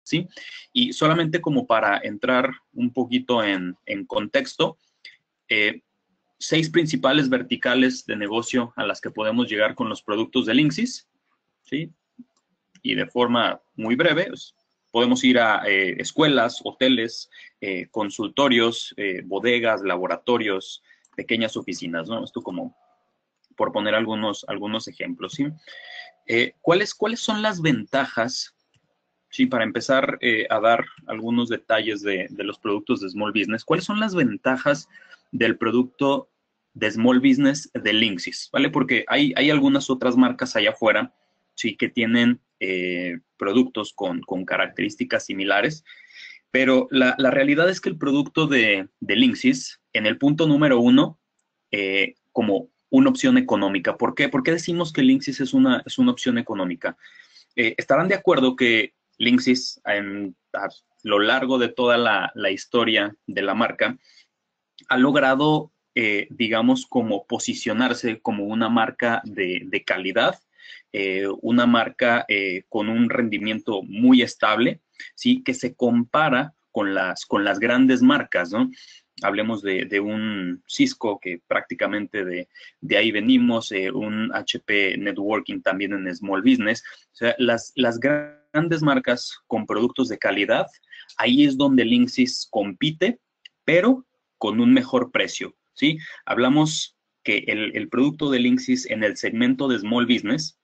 ¿sí? Y solamente como para entrar un poquito en contexto, 6 principales verticales de negocio a las que podemos llegar con los productos de Linksys, ¿sí? Y de forma muy breve, pues, podemos ir a escuelas, hoteles, consultorios, bodegas, laboratorios, pequeñas oficinas, ¿no? Esto como por poner algunos ejemplos, ¿sí? ¿Cuáles son las ventajas? Sí, para empezar a dar algunos detalles de los productos de Small Business. ¿Cuáles son las ventajas del producto de Small Business de Linksys? ¿Vale? Porque hay algunas otras marcas allá afuera, sí, que tienen productos con características similares, pero la realidad es que el producto de Linksys, en el punto número 1, como una opción económica. ¿Por qué? ¿Por qué decimos que Linksys es una opción económica? Estarán de acuerdo que Linksys, a lo largo de toda la historia de la marca, ha logrado, digamos, como posicionarse como una marca de calidad, una marca con un rendimiento muy estable, ¿sí? Que se compara con las grandes marcas, ¿no? Hablemos de un Cisco, que prácticamente de ahí venimos, un HP Networking también en Small Business. O sea, las grandes marcas con productos de calidad, ahí es donde Linksys compite, pero con un mejor precio, ¿sí? Hablamos que el producto de Linksys en el segmento de Small Business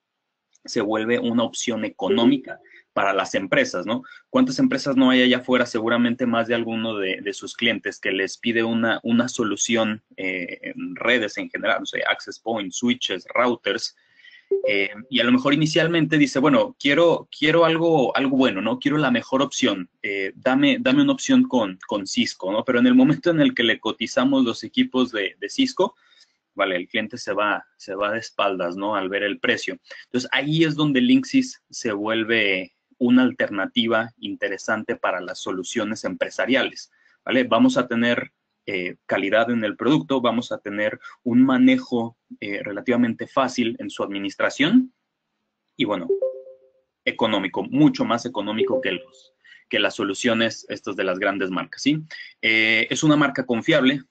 se vuelve una opción económica para las empresas, ¿no? ¿Cuántas empresas no hay allá afuera? Seguramente más de alguno de sus clientes que les pide una solución en redes en general, no sé, access points, switches, routers, y a lo mejor inicialmente dice, bueno, quiero algo bueno, ¿no? Quiero la mejor opción, dame una opción con Cisco, ¿no? Pero en el momento en el que le cotizamos los equipos de Cisco, vale, el cliente se va de espaldas, ¿no? Al ver el precio. Entonces, ahí es donde Linksys se vuelve una alternativa interesante para las soluciones empresariales, ¿vale? Vamos a tener calidad en el producto, vamos a tener un manejo relativamente fácil en su administración y, bueno, económico, mucho más económico que las soluciones estas de las grandes marcas, ¿sí? Es una marca confiable.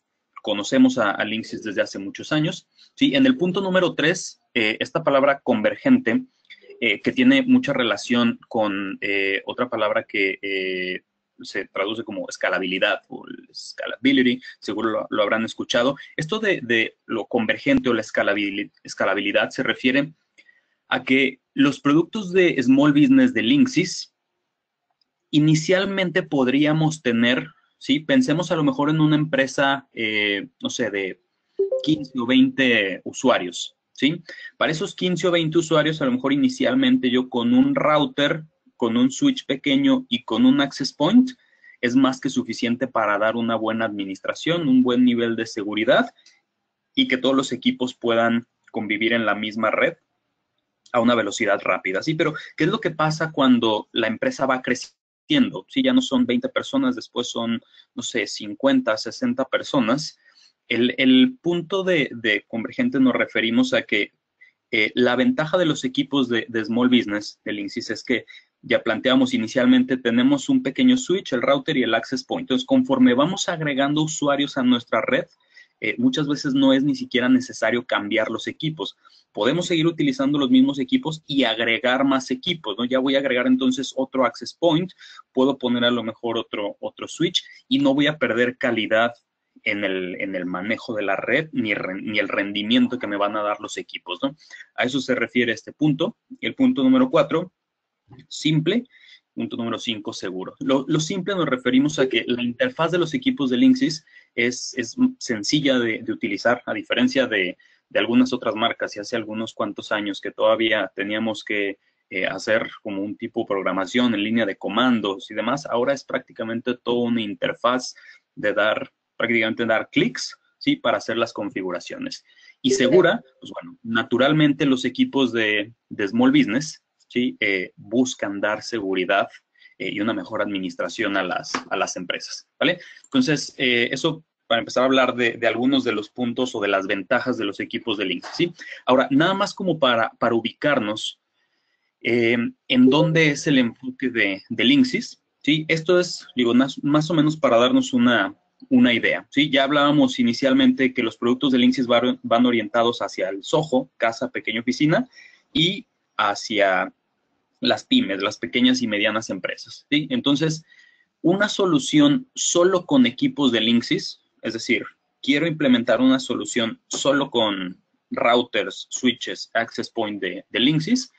Conocemos a Linksys desde hace muchos años, ¿sí? En el punto número 3, esta palabra convergente, que tiene mucha relación con otra palabra que se traduce como escalabilidad o scalability, seguro lo habrán escuchado. Esto de lo convergente o la escalabilidad se refiere a que los productos de Small Business de Linksys inicialmente podríamos tener, ¿sí? Pensemos a lo mejor en una empresa, no sé, de 15 o 20 usuarios, ¿sí? Para esos 15 o 20 usuarios, a lo mejor inicialmente yo con un router, con un switch pequeño y con un access point, es más que suficiente para dar una buena administración, un buen nivel de seguridad y que todos los equipos puedan convivir en la misma red a una velocidad rápida, ¿sí? Pero, ¿qué es lo que pasa cuando la empresa va creciendo? Sí, ya no son 20 personas, después son, no sé, 50, 60 personas. El punto de convergente nos referimos a que la ventaja de los equipos de Small Business, del Linksys, es que ya planteamos inicialmente, tenemos un pequeño switch, el router y el access point. Entonces, conforme vamos agregando usuarios a nuestra red, muchas veces no es ni siquiera necesario cambiar los equipos. Podemos seguir utilizando los mismos equipos y agregar más equipos, ¿no? Ya voy a agregar entonces otro access point, puedo poner a lo mejor otro switch y no voy a perder calidad en el manejo de la red ni el rendimiento que me van a dar los equipos, ¿no? A eso se refiere este punto. El punto número 4, simple. Punto número 5, seguro. Lo simple nos referimos a que la interfaz de los equipos de Linksys es sencilla de utilizar, a diferencia de algunas otras marcas y hace algunos cuantos años que todavía teníamos que hacer como un tipo de programación en línea de comandos y demás. Ahora es prácticamente toda una interfaz de prácticamente dar clics, ¿sí? Para hacer las configuraciones. Y segura, pues bueno, naturalmente los equipos de Small Business, ¿sí? Buscan dar seguridad y una mejor administración a las empresas, ¿vale? Entonces, eso para empezar a hablar de algunos de los puntos o de las ventajas de los equipos de Linksys, ¿sí? Ahora, nada más como para ubicarnos, ¿En dónde es el enfoque de Linksys? ¿Sí? Esto es, digo, más o menos para darnos una idea. ¿Sí? Ya hablábamos inicialmente que los productos de Linksys van orientados hacia el SOHO, casa, pequeña oficina, y hacia las pymes, las pequeñas y medianas empresas. ¿Sí? Entonces, una solución solo con equipos de Linksys, es decir, quiero implementar una solución solo con routers, switches, access point de Linksys,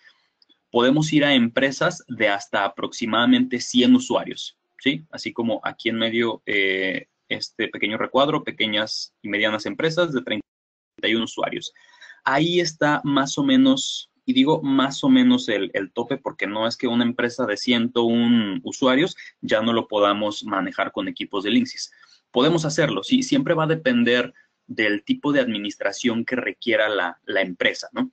podemos ir a empresas de hasta aproximadamente 100 usuarios, ¿sí? Así como aquí en medio este pequeño recuadro, pequeñas y medianas empresas de 31 usuarios. Ahí está más o menos, y digo más o menos el tope porque no es que una empresa de 101 usuarios ya no lo podamos manejar con equipos de Linksys. Podemos hacerlo, sí, siempre va a depender del tipo de administración que requiera la empresa, ¿no?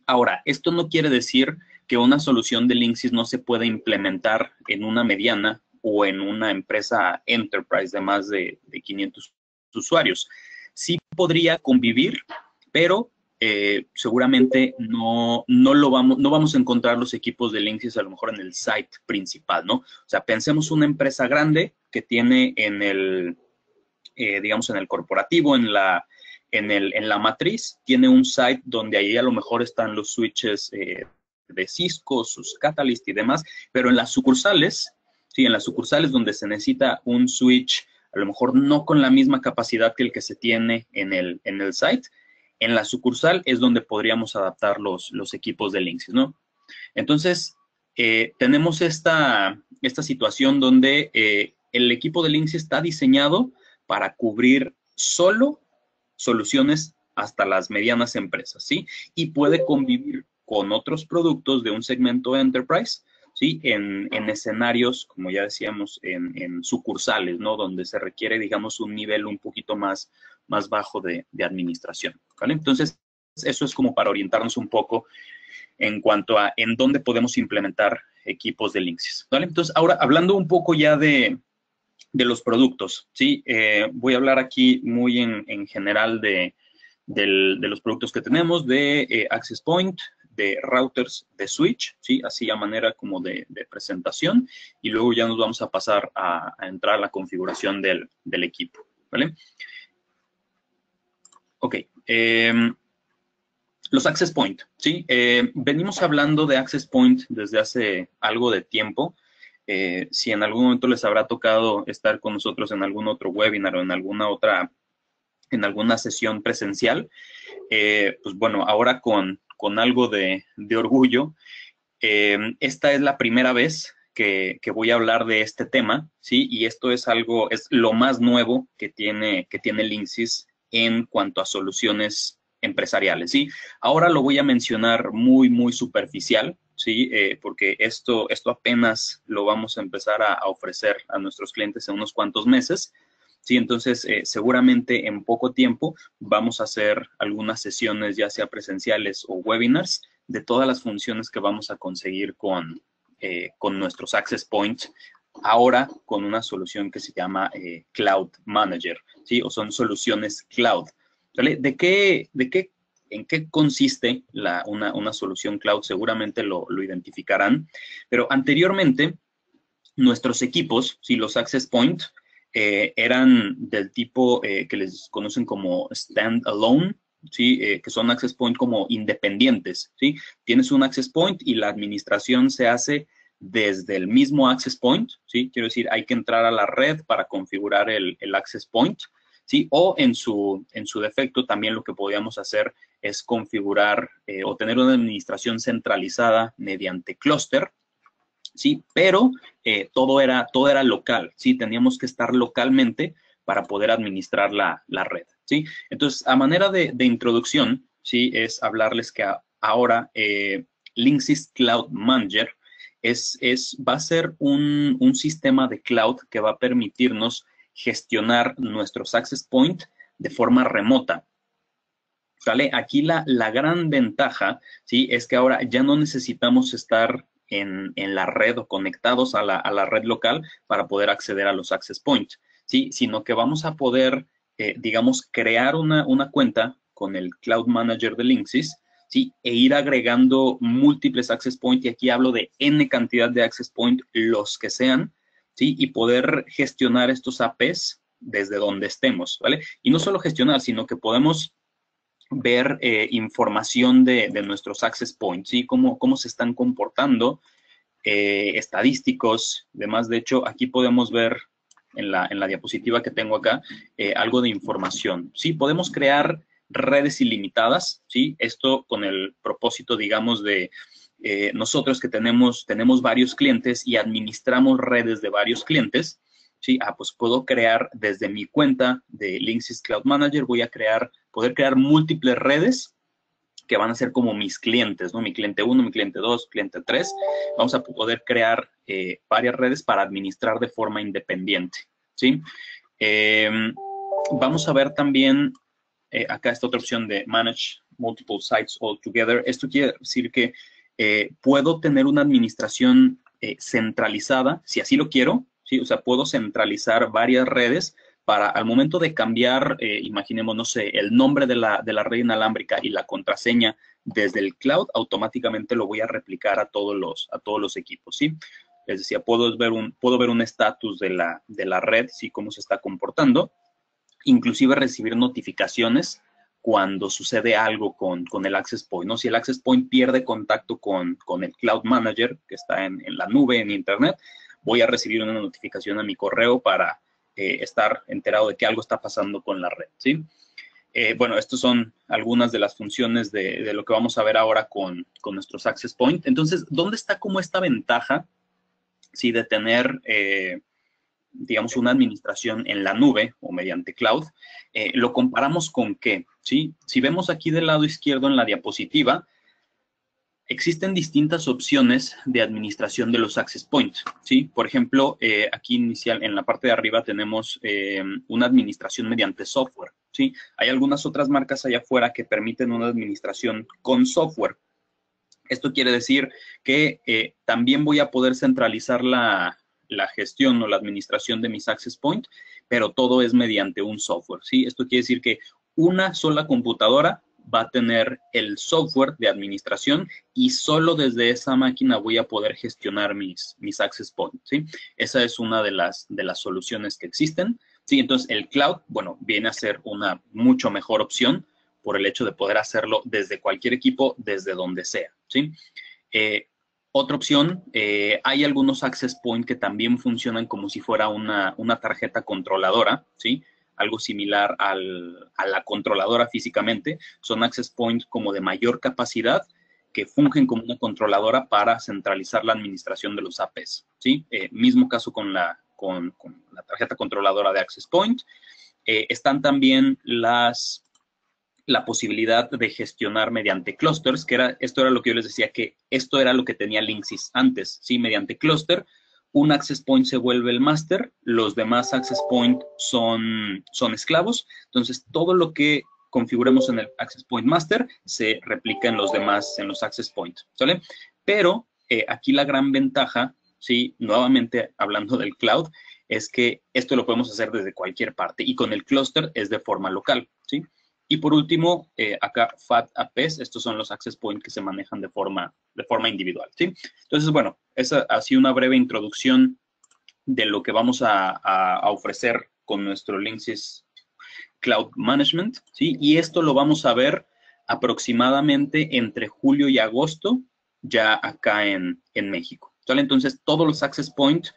Ahora, esto no quiere decir que una solución de Linksys no se pueda implementar en una mediana o en una empresa enterprise de más de 500 usuarios. Sí podría convivir, pero seguramente no vamos a encontrar los equipos de Linksys a lo mejor en el site principal, ¿no? O sea, pensemos una empresa grande que tiene en el, digamos, en el corporativo, en la matriz, tiene un site donde ahí a lo mejor están los switches de Cisco, sus Catalyst y demás, pero en las sucursales, sí, en las sucursales donde se necesita un switch, a lo mejor no con la misma capacidad que el que se tiene en el site, en la sucursal es donde podríamos adaptar los equipos de Linksys, ¿no? Entonces, tenemos esta situación donde el equipo de Linksys está diseñado para cubrir solo soluciones hasta las medianas empresas, ¿sí? Y puede convivir con otros productos de un segmento enterprise, ¿sí? En escenarios, como ya decíamos, en sucursales, ¿no? Donde se requiere, digamos, un nivel un poquito más bajo de administración, ¿vale? Entonces, eso es como para orientarnos un poco en cuanto a en dónde podemos implementar equipos de Linksys, ¿vale? Entonces, ahora, hablando un poco ya de los productos, ¿sí? Voy a hablar aquí muy en general de los productos que tenemos, de Access Point, de routers, de switch, ¿sí? Así a manera como de presentación, y luego ya nos vamos a pasar a entrar a la configuración del equipo, ¿vale? Ok. Los Access Point, ¿sí? Venimos hablando de Access Point desde hace algo de tiempo. Si en algún momento les habrá tocado estar con nosotros en algún otro webinar o en alguna sesión presencial, pues bueno, ahora con algo de orgullo, esta es la primera vez que voy a hablar de este tema, ¿sí? Y esto es lo más nuevo que tiene Linksys en cuanto a soluciones empresariales, ¿sí? Ahora lo voy a mencionar muy, muy superficial, ¿sí? Porque esto apenas lo vamos a empezar a ofrecer a nuestros clientes en unos cuantos meses, ¿sí? Entonces, seguramente en poco tiempo vamos a hacer algunas sesiones, ya sea presenciales o webinars, de todas las funciones que vamos a conseguir con nuestros Access Points, ahora con una solución que se llama Cloud Manager, ¿sí? O son soluciones cloud. ¿Vale? ¿En qué consiste una solución cloud? Seguramente lo identificarán, pero anteriormente nuestros equipos, ¿sí? Los Access Point, eran del tipo que les conocen como standalone, ¿sí? Que son Access Point como independientes, ¿sí? Tienes un Access Point y la administración se hace desde el mismo Access Point, ¿sí? Quiero decir, hay que entrar a la red para configurar el Access Point, ¿sí? O en su defecto también lo que podíamos hacer es configurar o tener una administración centralizada mediante clúster, ¿sí? Pero todo era local, ¿sí? Teníamos que estar localmente para poder administrar la red, ¿sí? Entonces, a manera de introducción, ¿sí? Es hablarles que ahora Linksys Cloud Manager va a ser un sistema de cloud que va a permitirnos gestionar nuestros Access Point de forma remota. ¿Sale? Aquí la gran ventaja, ¿sí? Es que ahora ya no necesitamos estar en la red o conectados a la red local para poder acceder a los Access Points, ¿sí? Sino que vamos a poder, digamos, crear una cuenta con el Cloud Manager de Linksys, ¿sí? E ir agregando múltiples access point, y aquí hablo de N cantidad de access point, los que sean, ¿sí? Y poder gestionar estos APs desde donde estemos, ¿vale? Y no solo gestionar, sino que podemos ver información de nuestros access points, ¿sí? Cómo se están comportando, estadísticos, demás. De hecho, aquí podemos ver en la diapositiva que tengo acá algo de información, ¿sí? Podemos crear redes ilimitadas, ¿sí? Esto con el propósito, digamos, de nosotros que tenemos varios clientes y administramos redes de varios clientes, ¿sí? Pues puedo crear desde mi cuenta de Linksys Cloud Manager, voy a poder crear múltiples redes que van a ser como mis clientes, ¿no? Mi cliente 1, mi cliente 2, cliente 3. Vamos a poder crear varias redes para administrar de forma independiente, ¿sí? Vamos a ver también, acá esta otra opción de Manage Multiple Sites All Together. Esto quiere decir que puedo tener una administración centralizada, si así lo quiero, ¿sí? O sea, puedo centralizar varias redes para al momento de cambiar, imaginemos, no sé, el nombre de la red inalámbrica y la contraseña desde el cloud, automáticamente lo voy a replicar a todos los equipos, ¿sí? Les decía, puedo ver un estatus de la red, ¿sí? Cómo se está comportando, inclusive recibir notificaciones cuando sucede algo con el Access Point, ¿no? Si el Access Point pierde contacto con el Cloud Manager, que está en la nube, en Internet, voy a recibir una notificación a mi correo para estar enterado de que algo está pasando con la red, ¿sí? Bueno, estas son algunas de las funciones de lo que vamos a ver ahora con nuestros Access Point. Entonces, ¿dónde está como esta ventaja, sí, de tener, digamos, una administración en la nube o mediante cloud? Lo comparamos con qué, ¿sí? Si vemos aquí del lado izquierdo en la diapositiva, existen distintas opciones de administración de los access points, ¿sí? Por ejemplo, aquí en la parte de arriba tenemos una administración mediante software, ¿sí? Hay algunas otras marcas allá afuera que permiten una administración con software. Esto quiere decir que también voy a poder centralizar la gestión o la administración de mis access points, pero todo es mediante un software, ¿sí? Esto quiere decir que una sola computadora va a tener el software de administración y solo desde esa máquina voy a poder gestionar mis access points, ¿sí? Esa es una de las soluciones que existen, ¿sí? Entonces, el cloud, bueno, viene a ser una mucho mejor opción por el hecho de poder hacerlo desde cualquier equipo, desde donde sea, ¿sí? Otra opción, hay algunos access point que también funcionan como si fuera una tarjeta controladora, ¿sí? Algo similar a la controladora físicamente. Son access points como de mayor capacidad que fungen como una controladora para centralizar la administración de los APs, ¿sí? Mismo caso con la tarjeta controladora de access point. Están también la posibilidad de gestionar mediante clusters, esto era lo que yo les decía, que esto era lo que tenía Linksys antes, ¿sí? Mediante cluster, un access point se vuelve el master, los demás access point son esclavos, entonces todo lo que configuremos en el access point master se replica en los demás, en los access point, ¿sale? Pero aquí la gran ventaja, ¿sí? Nuevamente hablando del cloud, es que esto lo podemos hacer desde cualquier parte y con el cluster es de forma local, ¿sí? Y por último, acá FAT APs, estos son los access points que se manejan de forma individual, ¿sí? Entonces, bueno, esa ha sido una breve introducción de lo que vamos a ofrecer con nuestro Linksys Cloud Management, ¿sí? Y esto lo vamos a ver aproximadamente entre julio y agosto, ya acá en México, ¿sale? Entonces, todos los access points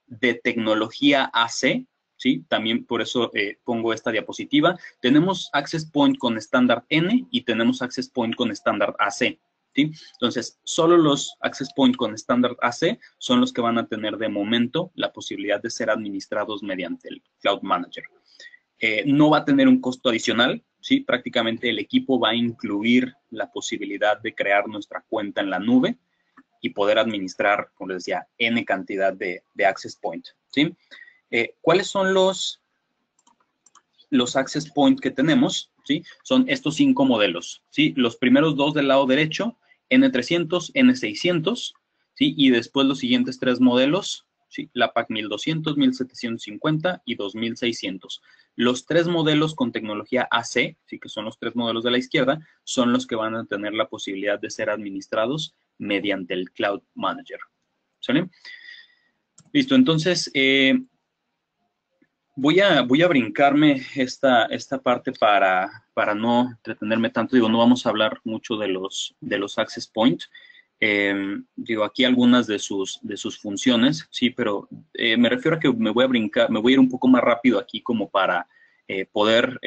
de tecnología AC, ¿sí? También por eso pongo esta diapositiva. Tenemos access point con estándar N y tenemos access point con estándar AC, ¿sí? Entonces, solo los access point con estándar AC son los que van a tener de momento la posibilidad de ser administrados mediante el Cloud Manager. No va a tener un costo adicional, ¿sí? Prácticamente el equipo va a incluir la posibilidad de crear nuestra cuenta en la nube y poder administrar, como les decía, N cantidad de access point, ¿sí? ¿Cuáles son los access point que tenemos? ¿Sí? Son estos 5 modelos, ¿sí? Los primeros 2 del lado derecho, N300, N600, ¿sí? Y después los siguientes 3 modelos ¿sí? La PAC 1200, 1750 y 2600. Los tres modelos con tecnología AC, ¿sí? Que son los tres modelos de la izquierda, son los que van a tener la posibilidad de ser administrados mediante el Cloud Manager. ¿Sale? Listo, entonces voy a brincarme esta parte para no entretenerme tanto. Digo, no vamos a hablar mucho de los access point. Digo, aquí algunas de sus funciones, sí, pero me refiero a que me voy a ir un poco más rápido aquí como para poder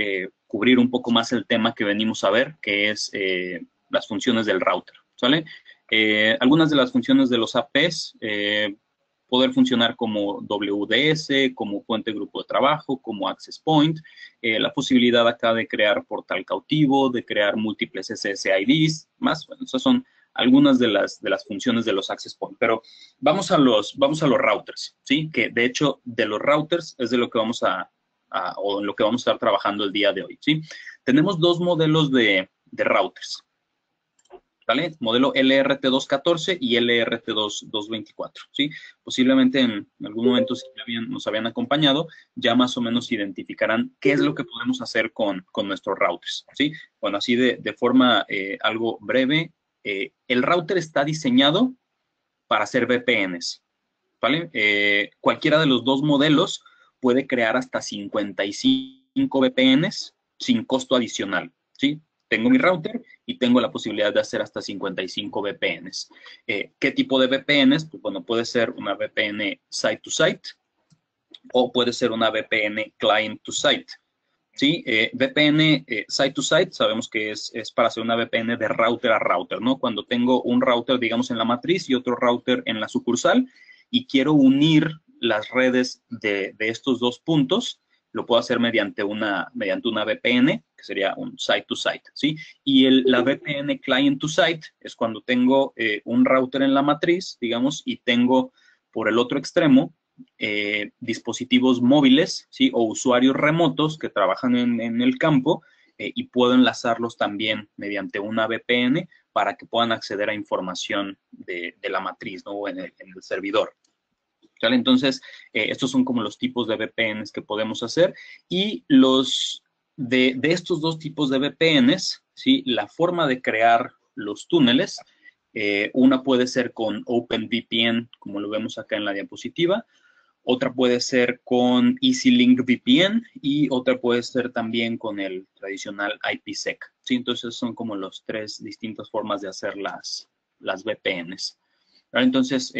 cubrir un poco más el tema que venimos a ver, que es las funciones del router, ¿sale? Algunas de las funciones de los APs, poder funcionar como WDS, como fuente de grupo de trabajo, como access point, la posibilidad acá de crear portal cautivo, de crear múltiples SSIDs, más, bueno, esas son algunas de las funciones de los access point, pero vamos a los routers, ¿sí? Que de hecho de los routers es de lo que vamos o en lo que vamos a estar trabajando el día de hoy, ¿sí? Tenemos dos modelos de routers, ¿vale? Modelo LRT214 y LRT224, ¿sí? Posiblemente en algún momento, si nos habían acompañado, ya más o menos identificarán qué es lo que podemos hacer con nuestros routers, ¿sí? Bueno, así de forma algo breve, el router está diseñado para hacer VPNs, ¿vale? Cualquiera de los dos modelos puede crear hasta 55 VPNs sin costo adicional, ¿sí? Tengo mi router y tengo la posibilidad de hacer hasta 55 VPNs. ¿Qué tipo de VPNs? Pues bueno, puede ser una VPN site-to-site o puede ser una VPN client-to-site. ¿Sí? VPN site-to-site, sabemos que es para hacer una VPN de router a router, ¿no? Cuando tengo un router, digamos, en la matriz y otro router en la sucursal y quiero unir las redes de estos dos puntos, lo puedo hacer mediante una VPN, que sería un site-to-site, ¿sí? Y la VPN client-to-site es cuando tengo un router en la matriz, digamos, y tengo por el otro extremo dispositivos móviles, ¿sí? O usuarios remotos que trabajan en el campo y puedo enlazarlos también mediante una VPN para que puedan acceder a información de la matriz, ¿no? O en el servidor. ¿Vale? Entonces, estos son como los tipos de VPNs que podemos hacer y de estos dos tipos de VPNs, ¿sí? La forma de crear los túneles, una puede ser con OpenVPN, como lo vemos acá en la diapositiva, otra puede ser con EasyLink VPN y otra puede ser también con el tradicional IPsec, ¿sí? Entonces, son como las tres distintas formas de hacer las VPNs. ¿Vale? Entonces,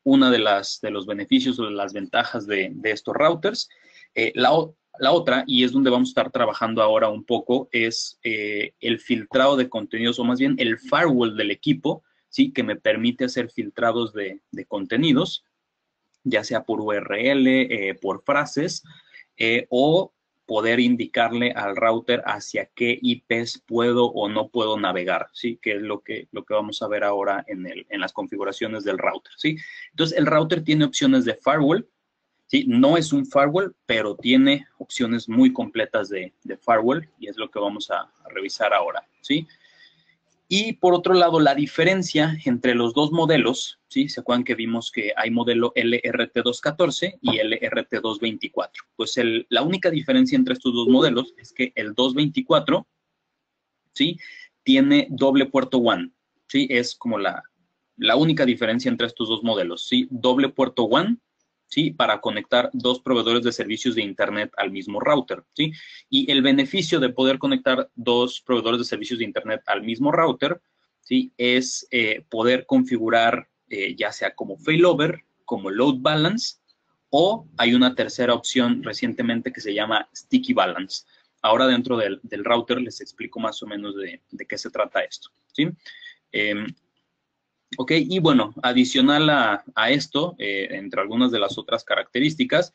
una de los beneficios o de las ventajas de estos routers. La otra, y es donde vamos a estar trabajando ahora un poco, es el filtrado de contenidos, o más bien el firewall del equipo, ¿sí? Que me permite hacer filtrados de contenidos, ya sea por URL, por frases, o poder indicarle al router hacia qué IPs puedo o no puedo navegar, ¿sí? Que es lo que vamos a ver ahora en las configuraciones del router, ¿sí? Entonces, el router tiene opciones de firewall, ¿sí? No es un firewall, pero tiene opciones muy completas de firewall y es lo que vamos a revisar ahora, ¿sí? Y por otro lado, la diferencia entre los dos modelos, ¿sí? ¿Se acuerdan que vimos que hay modelo LRT214 y LRT224? Pues la única diferencia entre estos dos modelos es que el 224, ¿sí? Tiene doble puerto WAN, ¿sí? Es como la única diferencia entre estos dos modelos, ¿sí? Doble puerto WAN, ¿sí? Para conectar dos proveedores de servicios de Internet al mismo router, ¿sí? Y el beneficio de poder conectar dos proveedores de servicios de Internet al mismo router, ¿sí? Es poder configurar ya sea como failover, como load balance, o hay una tercera opción recientemente que se llama sticky balance. Ahora dentro del router les explico más o menos de qué se trata esto, ¿sí? Ok, y bueno, adicional a esto, entre algunas de las otras características,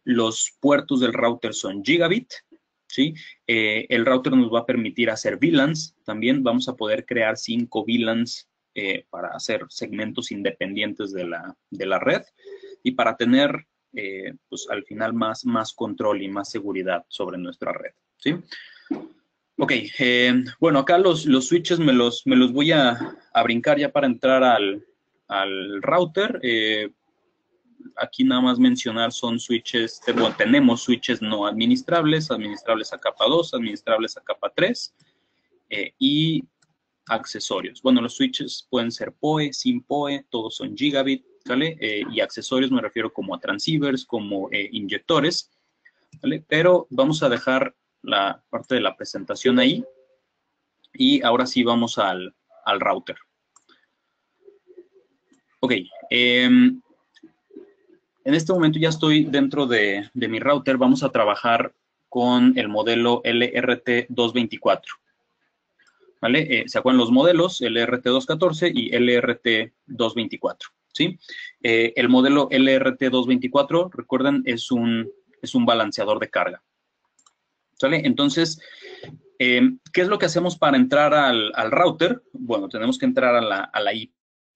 los puertos del router son gigabit, ¿sí? El router nos va a permitir hacer VLANs, también vamos a poder crear 5 VLANs para hacer segmentos independientes de la red y para tener, pues al final, más control y más seguridad sobre nuestra red, ¿sí? Ok, bueno, acá los switches me los voy a brincar ya para entrar al router. aquí nada más mencionar son switches, bueno, tenemos switches no administrables, administrables a capa 2, administrables a capa 3 y accesorios. Bueno, los switches pueden ser PoE, sin PoE, todos son gigabit, ¿vale? Y accesorios me refiero como a transceivers, como inyectores, ¿vale? Pero vamos a dejar la parte de la presentación ahí y ahora sí vamos al router. Ok, en este momento ya estoy dentro de mi router. Vamos a trabajar con el modelo LRT224. ¿Vale? ¿Se acuerdan los modelos? LRT214 y LRT224, ¿sí? El modelo LRT224, recuerden, es un balanceador de carga. ¿Sale? Entonces, ¿qué es lo que hacemos para entrar al router? Bueno, tenemos que entrar a la IP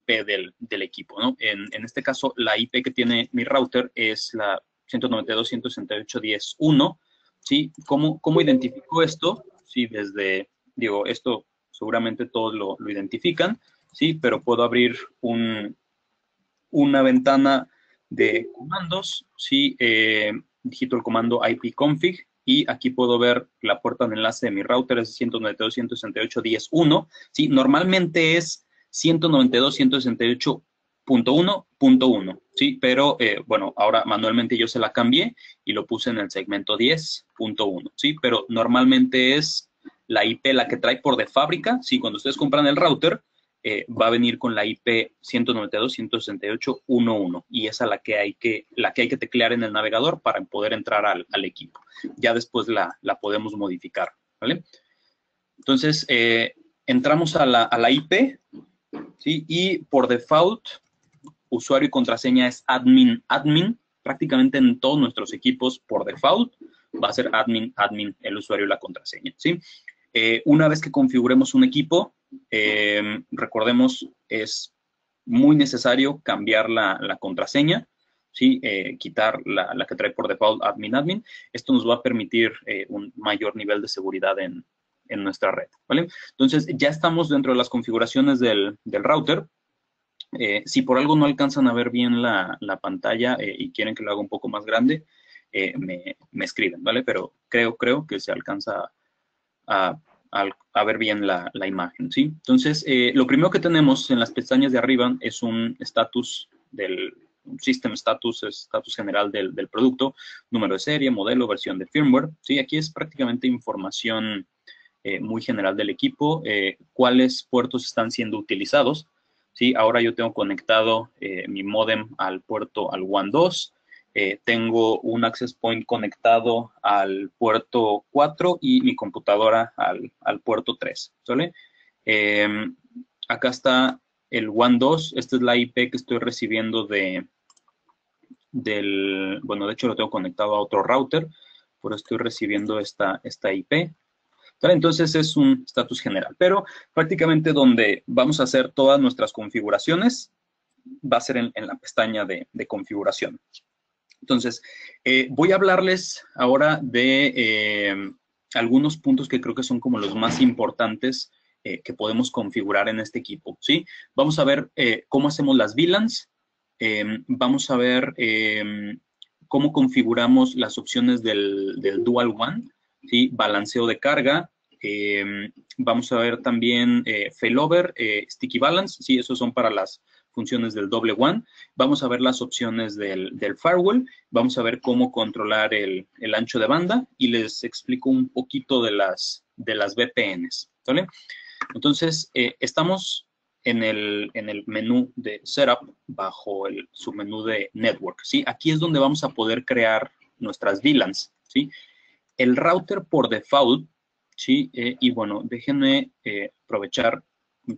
del equipo, ¿no? En este caso, la IP que tiene mi router es la 192.168.10.1, ¿sí? ¿Cómo identifico esto? Sí, desde, digo, esto seguramente todos lo identifican, ¿sí? Pero puedo abrir una ventana de comandos, ¿sí? Digito el comando ipconfig y aquí puedo ver la puerta de enlace de mi router es 192.168.10.1, ¿sí? Normalmente es 192.168.1.1, ¿sí? Pero, bueno, ahora manualmente yo se la cambié y lo puse en el segmento 10.1, ¿sí? Pero normalmente es la IP la que trae por de fábrica, ¿sí? Cuando ustedes compran el router, va a venir con la IP 192.168.1.1 y esa es la que hay que teclear en el navegador para poder entrar al equipo. Ya después la podemos modificar, ¿vale? Entonces, entramos a la IP, ¿sí? Y por default, usuario y contraseña es admin. Prácticamente en todos nuestros equipos, por default, va a ser admin, el usuario y la contraseña, ¿sí? Una vez que configuremos un equipo, recordemos, es muy necesario cambiar la contraseña, ¿sí? Quitar la que trae por default admin. Esto nos va a permitir un mayor nivel de seguridad en nuestra red, ¿vale? Entonces, ya estamos dentro de las configuraciones del router. Si por algo no alcanzan a ver bien la pantalla y quieren que lo haga un poco más grande, me escriben, ¿vale? Pero creo que se alcanza a ver bien la imagen, ¿sí? Entonces, lo primero que tenemos en las pestañas de arriba es un estatus un system status, estatus general del producto, número de serie, modelo, versión de firmware, ¿sí? Aquí es prácticamente información muy general del equipo, cuáles puertos están siendo utilizados, ¿sí? Ahora yo tengo conectado mi modem al puerto al WAN 2, tengo un access point conectado al puerto 4 y mi computadora al puerto 3, ¿vale? Acá está el WAN 2, esta es la IP que estoy recibiendo bueno, de hecho lo tengo conectado a otro router, por eso estoy recibiendo esta IP. ¿Vale? Entonces es un estatus general, pero prácticamente donde vamos a hacer todas nuestras configuraciones va a ser en la pestaña de configuración. Entonces, voy a hablarles ahora de algunos puntos que creo que son como los más importantes que podemos configurar en este equipo, ¿sí? Vamos a ver cómo hacemos las VLANs, vamos a ver cómo configuramos las opciones del Dual WAN, ¿sí? Balanceo de carga, vamos a ver también failover, sticky balance, ¿sí? Esos son para las funciones del doble WAN. Vamos a ver las opciones del firewall, vamos a ver cómo controlar el ancho de banda y les explico un poquito de las VPNs, ¿vale? Entonces, estamos en el menú de Setup bajo el submenú de Network, ¿sí? Aquí es donde vamos a poder crear nuestras VLANs, ¿sí? El router por default, ¿sí? Y bueno, déjenme aprovechar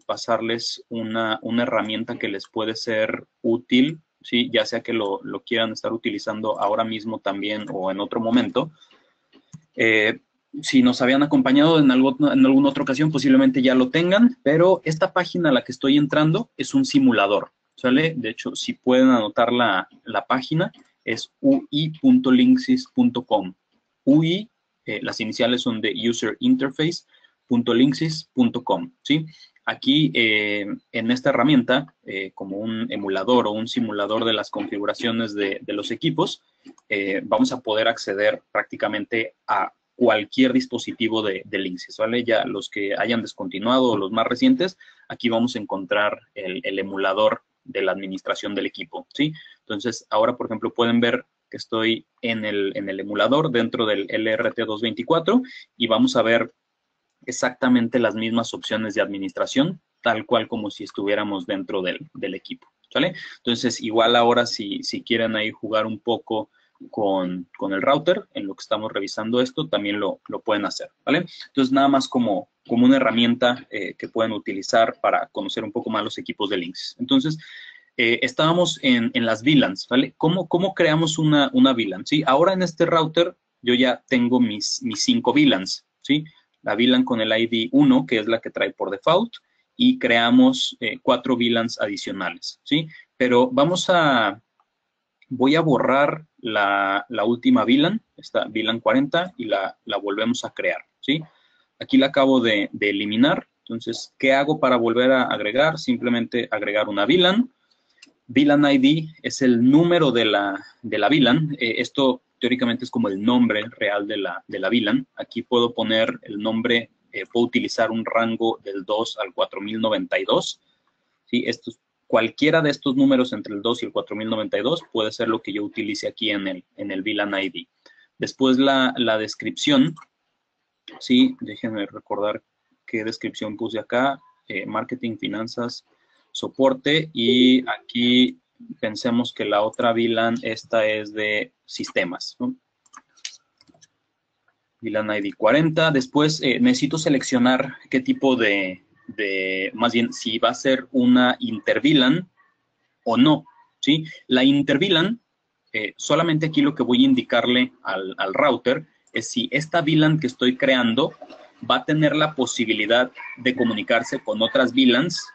pasarles una herramienta que les puede ser útil, ¿sí? Ya sea que lo quieran estar utilizando ahora mismo también o en otro momento. Si nos habían acompañado en alguna otra ocasión, posiblemente ya lo tengan, pero esta página a la que estoy entrando es un simulador, ¿sale? De hecho, si pueden anotar la página, es ui.linksys.com. UI, las iniciales son de User Interface.linksys.com, ¿sí? Aquí, en esta herramienta, como un emulador o un simulador de las configuraciones de los equipos, vamos a poder acceder prácticamente a cualquier dispositivo de Linksys, ¿vale? Ya los que hayan descontinuado o los más recientes, aquí vamos a encontrar el emulador de la administración del equipo, ¿sí? Entonces, ahora, por ejemplo, pueden ver que estoy en el emulador dentro del LRT224 y vamos a ver exactamente las mismas opciones de administración, tal cual como si estuviéramos dentro del equipo, ¿vale? Entonces, igual ahora si quieren ahí jugar un poco con el router, en lo que estamos revisando esto, también lo pueden hacer, ¿vale? Entonces, nada más como una herramienta que pueden utilizar para conocer un poco más los equipos de Linksys. Entonces, estábamos en las VLANs, ¿vale? ¿Cómo creamos una VLAN? ¿Sí? Ahora en este router yo ya tengo mis 5 VLANs, ¿sí? La VLAN con el ID 1, que es la que trae por default, y creamos 4 VLANs adicionales, ¿sí? Pero voy a borrar la última VLAN, esta VLAN 40, y la volvemos a crear, ¿sí? Aquí la acabo de eliminar. Entonces, ¿qué hago para volver a agregar? Simplemente agregar una VLAN. VLAN ID es el número de la VLAN. Esto teóricamente es como el nombre real de la VLAN. Aquí puedo poner el nombre, puedo utilizar un rango del 2 al 4092. ¿Sí? Cualquiera de estos números entre el 2 y el 4092 puede ser lo que yo utilice aquí en el VLAN ID. Después la descripción, ¿sí? Déjenme recordar qué descripción puse acá. Marketing, finanzas, soporte, y aquí pensemos que la otra VLAN, esta es de sistemas, ¿no? VLAN ID 40. Después necesito seleccionar qué tipo más bien, si va a ser una interVLAN o no, ¿sí? La interVLAN, solamente aquí lo que voy a indicarle al router es si esta VLAN que estoy creando va a tener la posibilidad de comunicarse con otras VLANs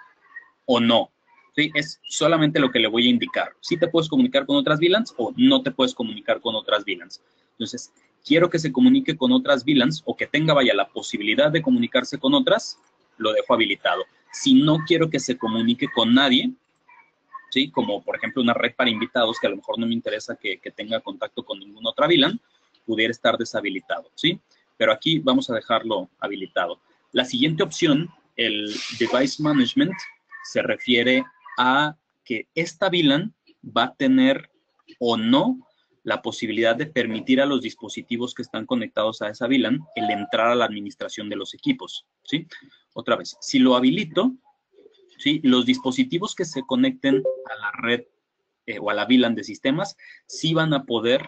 o no. ¿Sí? Es solamente lo que le voy a indicar. Si te puedes comunicar con otras VLANs o no te puedes comunicar con otras VLANs. Entonces, quiero que se comunique con otras VLANs o que tenga, vaya, la posibilidad de comunicarse con otras, lo dejo habilitado. Si no quiero que se comunique con nadie, ¿sí? Como por ejemplo una red para invitados, que a lo mejor no me interesa que tenga contacto con ninguna otra VLAN, pudiera estar deshabilitado, ¿sí? Pero aquí vamos a dejarlo habilitado. La siguiente opción, el Device Management, se refiere a que esta VLAN va a tener o no la posibilidad de permitir a los dispositivos que están conectados a esa VLAN el entrar a la administración de los equipos, ¿sí? Otra vez, si lo habilito, ¿sí? Los dispositivos que se conecten a la red o a la VLAN de sistemas sí van a poder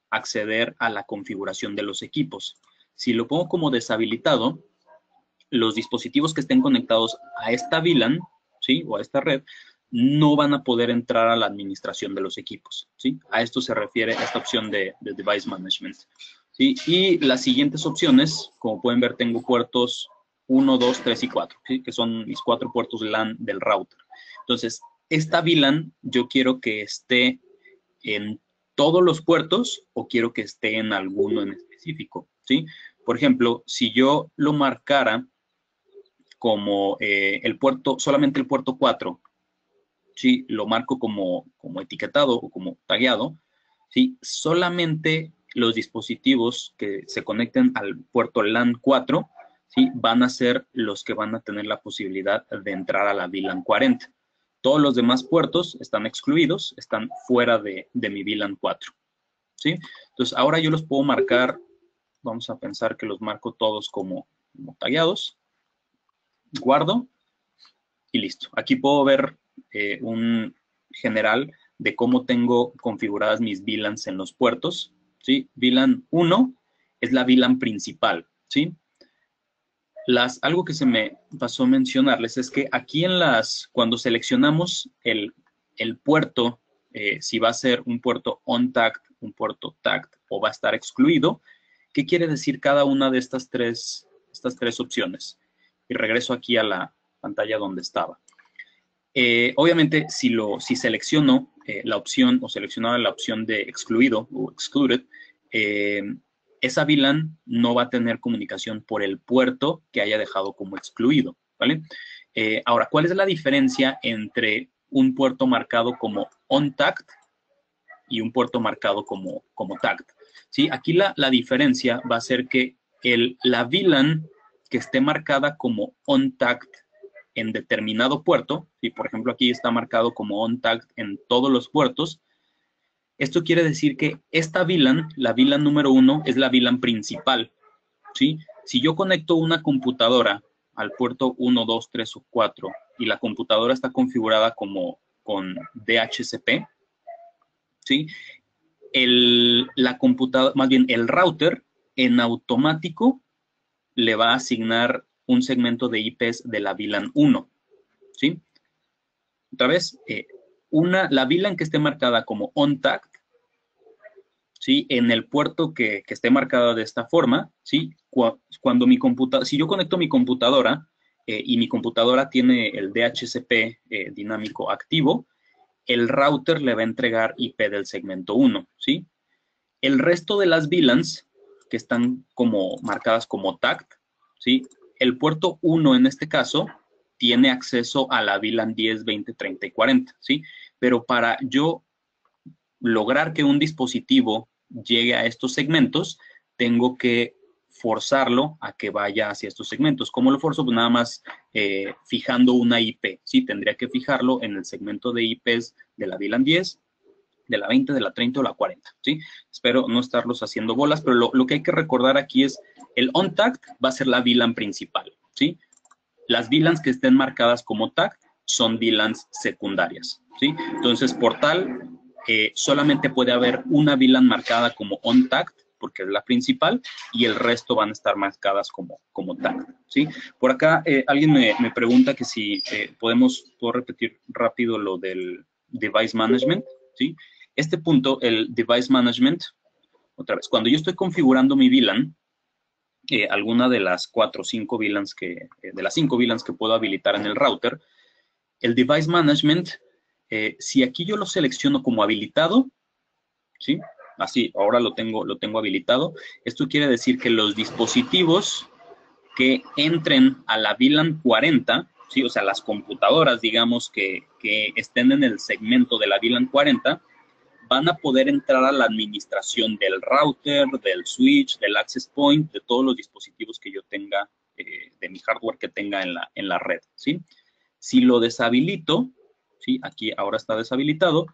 acceder a la configuración de los equipos. Si lo pongo como deshabilitado, los dispositivos que estén conectados a esta VLAN, ¿sí? O a esta red, no van a poder entrar a la administración de los equipos, ¿sí? A esto se refiere esta opción de Device Management, ¿sí? Y las siguientes opciones, como pueden ver, tengo puertos 1, 2, 3 y 4, ¿sí? Que son mis 4 puertos LAN del router. Entonces, esta VLAN yo quiero que esté en todos los puertos o quiero que esté en alguno en específico, ¿sí? Por ejemplo, si yo lo marcara como solamente el puerto 4, ¿sí? Lo marco como etiquetado o como tagueado, ¿sí? Solamente los dispositivos que se conecten al puerto LAN 4, ¿sí? Van a ser los que van a tener la posibilidad de entrar a la VLAN 40. Todos los demás puertos están excluidos, están fuera de mi VLAN 4, ¿sí? Entonces, ahora yo los puedo marcar, vamos a pensar que los marco todos como tagueados, guardo y listo. Aquí puedo ver un general de cómo tengo configuradas mis VLANs en los puertos, ¿sí? VLAN 1 es la VLAN principal, ¿sí? Algo que se me pasó mencionarles es que aquí cuando seleccionamos el puerto, si va a ser un puerto on-tagged, un puerto tagged o va a estar excluido, ¿qué quiere decir cada una de estas tres opciones? Y regreso aquí a la pantalla donde estaba. Obviamente, si selecciono la opción o seleccionaba la opción de excluido o excluded, esa VLAN no va a tener comunicación por el puerto que haya dejado como excluido, ¿vale? Ahora, ¿cuál es la diferencia entre un puerto marcado como on-tagged y un puerto marcado como tagged? ¿Sí? Aquí la diferencia va a ser que la VLAN que esté marcada como on-tagged en determinado puerto, ¿sí? Por ejemplo, aquí está marcado como on-tagged en todos los puertos. Esto quiere decir que esta VLAN, la VLAN número 1, es la VLAN principal, ¿sí? Si yo conecto una computadora al puerto 1, 2, 3 o 4 y la computadora está configurada como con DHCP, ¿sí? La computadora, más bien el router, en automático le va a asignar un segmento de IPs de la VLAN 1, ¿sí? Otra vez, la VLAN que esté marcada como on-tagged, ¿sí? En el puerto que esté marcado de esta forma, ¿sí? Cuando si yo conecto mi computadora y mi computadora tiene el DHCP dinámico activo, el router le va a entregar IP del segmento 1, ¿sí? El resto de las VLANs que están como marcadas como tagged, ¿sí? El puerto 1 en este caso tiene acceso a la VLAN 10, 20, 30 y 40, ¿sí? Pero para yo lograr que un dispositivo llegue a estos segmentos, tengo que forzarlo a que vaya hacia estos segmentos. ¿Cómo lo forzo? Pues nada más fijando una IP, ¿sí? Tendría que fijarlo en el segmento de IPs de la VLAN 10, de la 20, de la 30 o la 40, ¿sí? Espero no estarlos haciendo bolas, pero lo que hay que recordar aquí es el on-tagged va a ser la VLAN principal, ¿sí? Las VLANs que estén marcadas como tag son VLANs secundarias, ¿sí? Entonces, por tal, solamente puede haber una VLAN marcada como on-tagged, porque es la principal, y el resto van a estar marcadas como tagged, ¿sí? Por acá, alguien me pregunta que si puedo repetir rápido lo del device management, ¿sí? Este punto, el device management, otra vez, cuando yo estoy configurando mi VLAN, alguna de las 4 o 5 VLANs de las 5 VLANs que puedo habilitar en el router, el device management, si aquí yo lo selecciono como habilitado, ¿sí? Así, ahora lo tengo habilitado. Esto quiere decir que los dispositivos que entren a la VLAN 40, ¿sí? O sea, las computadoras, digamos, que estén en el segmento de la VLAN 40, van a poder entrar a la administración del router, del switch, del access point, de todos los dispositivos que yo tenga, de mi hardware que tenga en la red, ¿sí? Si lo deshabilito, ¿sí? Aquí ahora está deshabilitado,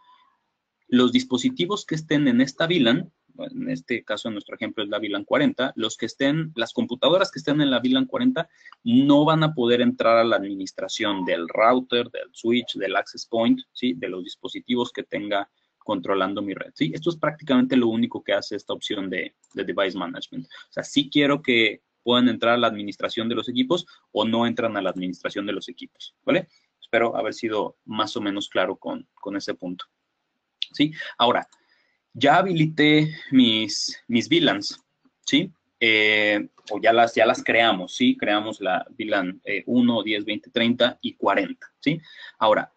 los dispositivos que estén en esta VLAN, en este caso, en nuestro ejemplo es la VLAN 40, las computadoras que estén en la VLAN 40 no van a poder entrar a la administración del router, del switch, del access point, ¿sí? De los dispositivos que tenga controlando mi red, ¿sí? Esto es prácticamente lo único que hace esta opción de device management. O sea, sí quiero que puedan entrar a la administración de los equipos o no entran a la administración de los equipos, ¿vale? Espero haber sido más o menos claro con ese punto, ¿sí? Ahora, ya habilité mis VLANs, ¿sí? O ya las creamos, ¿sí? Creamos la VLAN 1, 10, 20, 30 y 40, ¿sí? Ahora,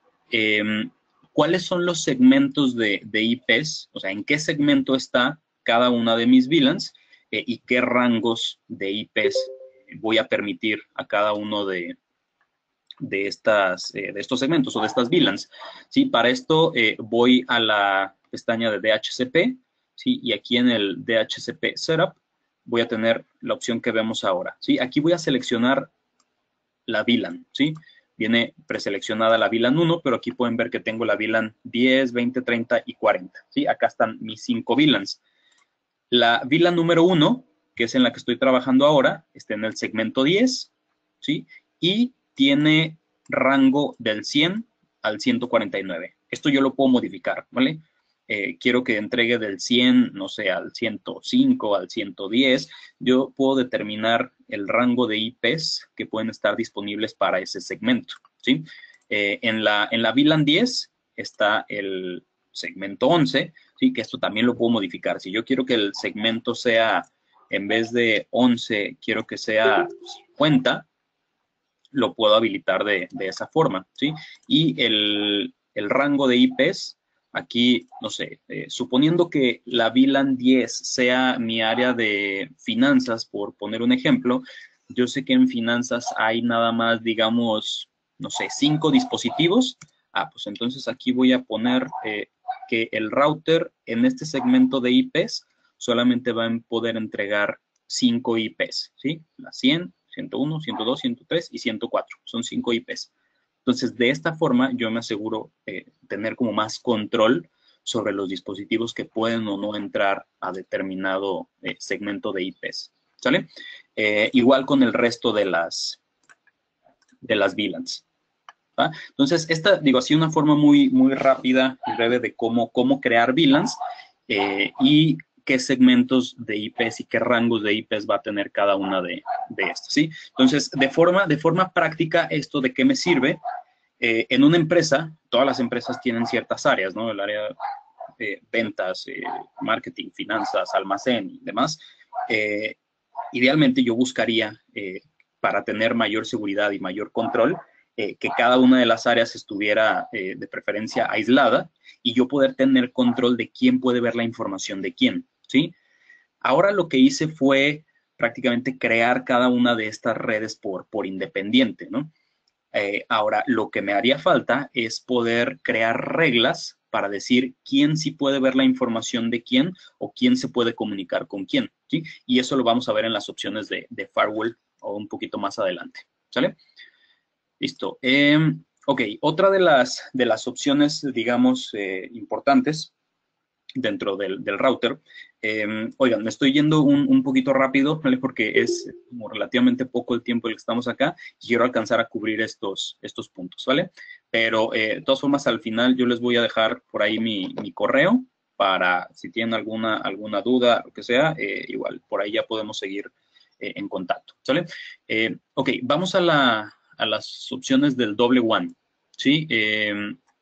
¿cuáles son los segmentos de IPs? O sea, ¿en qué segmento está cada una de mis VLANs y qué rangos de IPs voy a permitir a cada uno de estos segmentos o de estas VLANs? ¿Sí? Para esto voy a la pestaña de DHCP, ¿sí? Y aquí en el DHCP Setup voy a tener la opción que vemos ahora, ¿sí? Aquí voy a seleccionar la VLAN, ¿sí? Viene preseleccionada la VLAN 1, pero aquí pueden ver que tengo la VLAN 10, 20, 30 y 40, ¿sí? Acá están mis 5 VLANs. La VLAN número 1, que es en la que estoy trabajando ahora, está en el segmento 10, ¿sí? Y tiene rango del 100 al 149. Esto yo lo puedo modificar, ¿vale? Quiero que entregue del 100, no sé, al 105, al 110. Yo puedo determinar el rango de IPs que pueden estar disponibles para ese segmento, ¿sí? En la VLAN 10 está el segmento 11, ¿sí? Que esto también lo puedo modificar. Si yo quiero que el segmento sea, en vez de 11, quiero que sea 50, lo puedo habilitar de esa forma, ¿sí? Y el rango de IPs, aquí, no sé, suponiendo que la VLAN 10 sea mi área de finanzas, por poner un ejemplo, yo sé que en finanzas hay nada más, digamos, no sé, 5 dispositivos, pues entonces aquí voy a poner que el router en este segmento de IPs solamente va a poder entregar 5 IPs, ¿sí? La 100, 101, 102, 103 y 104. Son 5 IPs. Entonces, de esta forma, yo me aseguro tener como más control sobre los dispositivos que pueden o no entrar a determinado segmento de IPs, ¿sale? Igual con el resto de las VLANs. ¿Va? Entonces, esta, digo, así una forma muy rápida y breve de cómo crear VLANs y qué segmentos de IPs y qué rangos de IPs va a tener cada una de estas, ¿sí? Entonces, de forma práctica, ¿esto de qué me sirve? En una empresa, todas las empresas tienen ciertas áreas, ¿no? El área de ventas, marketing, finanzas, almacén y demás. Idealmente yo buscaría, para tener mayor seguridad y mayor control, que cada una de las áreas estuviera de preferencia aislada y yo poder tener control de quién puede ver la información de quién, ¿sí? Ahora lo que hice fue prácticamente crear cada una de estas redes por independiente, ¿no? Ahora, lo que me haría falta es poder crear reglas para decir quién sí puede ver la información de quién o quién se puede comunicar con quién, ¿sí? Y eso lo vamos a ver en las opciones de firewall o un poquito más adelante, ¿sale? Listo. Ok, otra de las opciones, digamos, importantes dentro del router. Oigan, me estoy yendo un poquito rápido, ¿vale? Porque es como relativamente poco el tiempo el que estamos acá y quiero alcanzar a cubrir estos puntos, ¿vale? Pero de todas formas, al final yo les voy a dejar por ahí mi correo para si tienen alguna duda, lo que sea, igual por ahí ya podemos seguir en contacto, ¿sale? Ok, vamos a las opciones del doble WAN, ¿sí?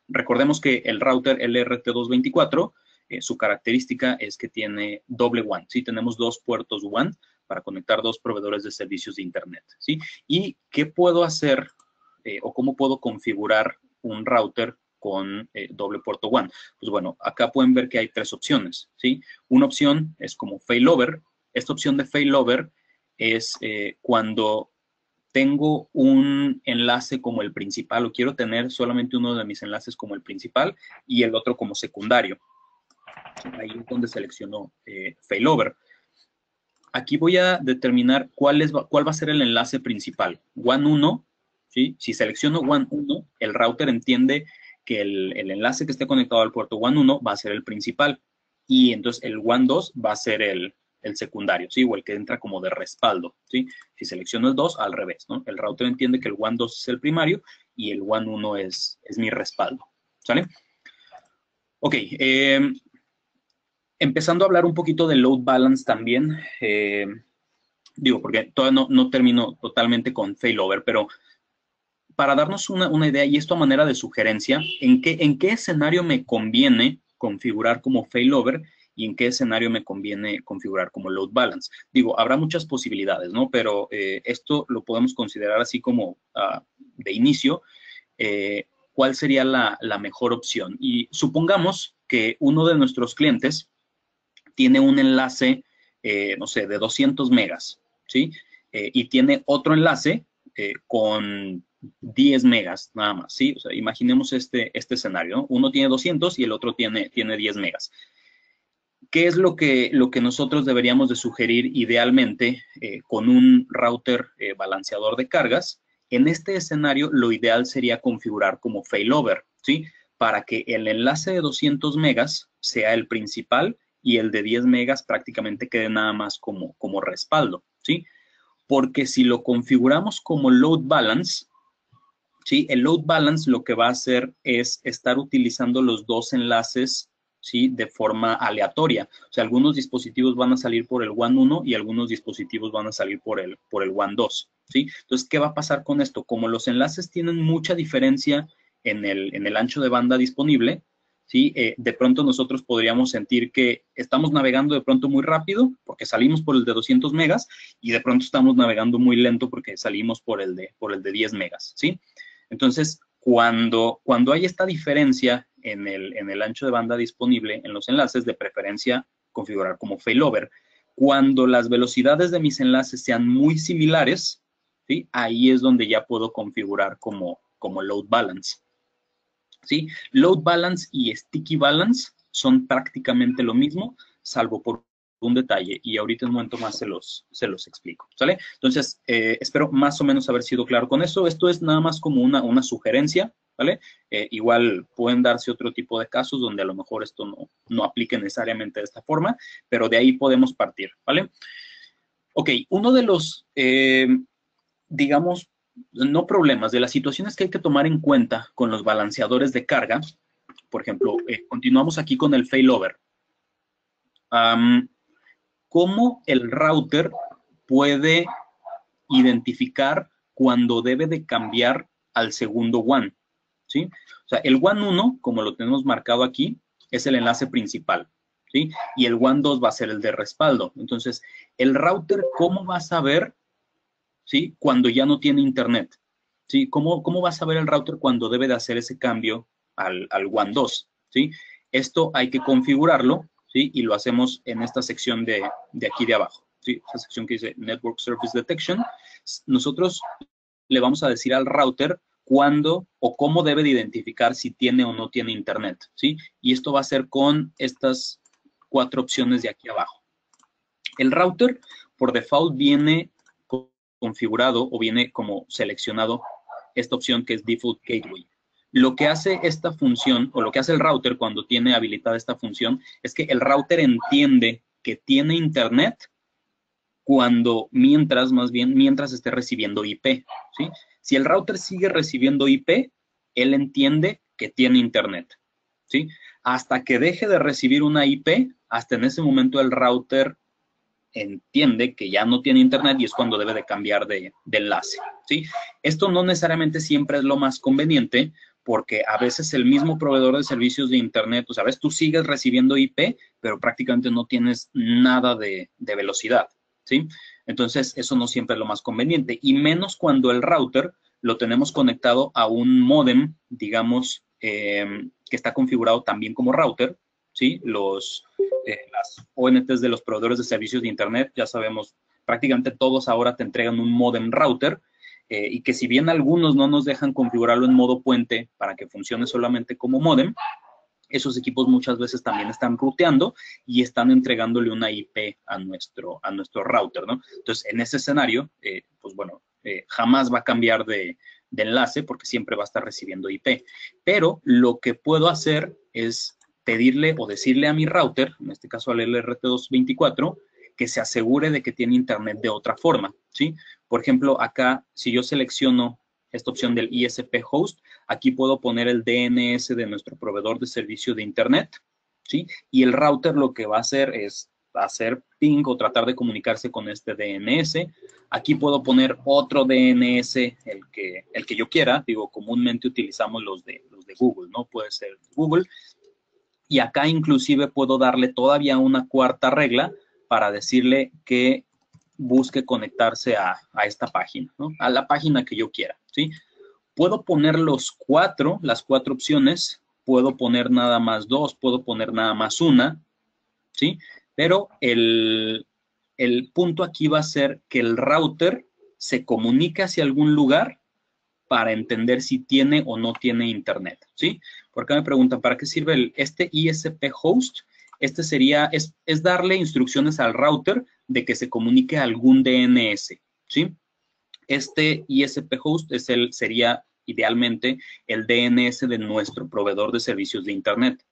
Recordemos que el router LRT224 su característica es que tiene doble WAN, ¿sí? Tenemos 2 puertos WAN para conectar 2 proveedores de servicios de Internet, ¿sí? ¿Y qué puedo hacer o cómo puedo configurar un router con doble puerto WAN? Pues bueno, acá pueden ver que hay 3 opciones, ¿sí? Una opción es como failover. Esta opción de failover es cuando tengo un enlace como el principal o quiero tener solamente uno de mis enlaces como el principal y el otro como secundario. Ahí es donde selecciono failover. Aquí voy a determinar cuál va a ser el enlace principal. WAN 1, ¿sí? Si selecciono WAN 1, el router entiende que el enlace que esté conectado al puerto WAN 1 va a ser el principal. Y entonces el WAN 2 va a ser el secundario, ¿sí? O el que entra como de respaldo, ¿sí? Si selecciono el 2, al revés, ¿no? El router entiende que el WAN 2 es el primario y el WAN 1 es mi respaldo, ¿sale? Ok, empezando a hablar un poquito de load balance también, digo, porque todavía no termino totalmente con failover, pero para darnos una idea, y esto a manera de sugerencia, ¿en qué escenario me conviene configurar como failover y en qué escenario me conviene configurar como load balance? Digo, habrá muchas posibilidades, ¿no? Pero esto lo podemos considerar así como de inicio, ¿cuál sería la mejor opción? Y supongamos que uno de nuestros clientes tiene un enlace, no sé, de 200 megas, ¿sí? Y tiene otro enlace con 10 megas nada más, ¿sí? O sea, imaginemos este escenario, ¿no? Uno tiene 200 y el otro tiene 10 megas. ¿Qué es lo que nosotros deberíamos de sugerir idealmente con un router balanceador de cargas? En este escenario, lo ideal sería configurar como failover, ¿sí? Para que el enlace de 200 megas sea el principal y el de 10 megas prácticamente quede nada más como respaldo, ¿sí? Porque si lo configuramos como load balance, ¿sí? El load balance lo que va a hacer es estar utilizando los 2 enlaces, ¿sí? De forma aleatoria. O sea, algunos dispositivos van a salir por el WAN 1 y algunos dispositivos van a salir por el WAN 2, ¿sí? Entonces, ¿qué va a pasar con esto? Como los enlaces tienen mucha diferencia en el ancho de banda disponible, ¿sí? De pronto nosotros podríamos sentir que estamos navegando de pronto muy rápido porque salimos por el de 200 megas y de pronto estamos navegando muy lento porque salimos por el de 10 megas, ¿sí? Entonces, cuando hay esta diferencia en el ancho de banda disponible en los enlaces, de preferencia configurar como failover. Cuando las velocidades de mis enlaces sean muy similares, ¿sí? Ahí es donde ya puedo configurar como como load balance. ¿Sí? Load balance y sticky balance son prácticamente lo mismo, salvo por un detalle, y ahorita en un momento más se los explico, ¿sale? Entonces, espero más o menos haber sido claro con eso. Esto es nada más como una sugerencia, ¿vale? Igual pueden darse otro tipo de casos donde a lo mejor esto no aplique necesariamente de esta forma, pero de ahí podemos partir, ¿vale? Ok, uno de los, digamos, no problemas, de las situaciones que hay que tomar en cuenta con los balanceadores de carga, por ejemplo, continuamos aquí con el failover. ¿Cómo el router puede identificar cuando debe de cambiar al segundo WAN? ¿Sí? O sea, el WAN 1, como lo tenemos marcado aquí, es el enlace principal, ¿sí? Y el WAN 2 va a ser el de respaldo. Entonces, el router, ¿cómo va a saber, ¿sí? Cuando ya no tiene internet? ¿Sí? ¿Cómo va a saber el router cuando debe de hacer ese cambio al WAN 2? ¿Sí? Esto hay que configurarlo, ¿sí? Y lo hacemos en esta sección de aquí de abajo, ¿sí? Esta sección que dice Network Service Detection. Nosotros le vamos a decir al router cuándo o cómo debe de identificar si tiene o no tiene internet, ¿sí? Y esto va a ser con estas 4 opciones de aquí abajo. El router, por default, viene configurado o viene como seleccionado esta opción que es Default Gateway. Lo que hace esta función, o lo que hace el router cuando tiene habilitada esta función, es que el router entiende que tiene internet mientras esté recibiendo IP, ¿sí? Si el router sigue recibiendo IP, él entiende que tiene internet, ¿sí? Hasta que deje de recibir una IP, hasta en ese momento el router entiende que ya no tiene internet y es cuando debe de cambiar de enlace, ¿sí? Esto no necesariamente siempre es lo más conveniente, porque a veces el mismo proveedor de servicios de internet, pues a veces tú sigues recibiendo IP, pero prácticamente no tienes nada de velocidad, ¿sí? Entonces, eso no siempre es lo más conveniente, y menos cuando el router lo tenemos conectado a un módem, digamos, que está configurado también como router, ¿sí? Las ONTs de los proveedores de servicios de internet, ya sabemos, prácticamente todos ahora te entregan un modem router, y que si bien algunos no nos dejan configurarlo en modo puente para que funcione solamente como modem, esos equipos muchas veces también están ruteando y están entregándole una IP a nuestro router, ¿no? Entonces, en ese escenario, pues bueno, jamás va a cambiar de enlace porque siempre va a estar recibiendo IP. Pero lo que puedo hacer es pedirle o decirle a mi router, en este caso al LRT224, que se asegure de que tiene internet de otra forma, ¿sí? Por ejemplo, acá, si yo selecciono esta opción del ISP host, aquí puedo poner el DNS de nuestro proveedor de servicio de internet, ¿sí? Y el router lo que va a hacer es hacer ping o tratar de comunicarse con este DNS. Aquí puedo poner otro DNS, el que yo quiera. Digo, comúnmente utilizamos los de Google, ¿no? Puede ser Google. Y acá inclusive puedo darle todavía una cuarta regla para decirle que busque conectarse a esta página, ¿no? A la página que yo quiera, ¿sí? Puedo poner las cuatro opciones, puedo poner nada más 2, puedo poner nada más una, ¿sí? Pero el punto aquí va a ser que el router se comunique hacia algún lugar para entender si tiene o no tiene internet, ¿sí? Porque me preguntan, ¿para qué sirve este ISP host? Este sería, es darle instrucciones al router de que se comunique a algún DNS, ¿sí? Este ISP host sería idealmente el DNS de nuestro proveedor de servicios de internet,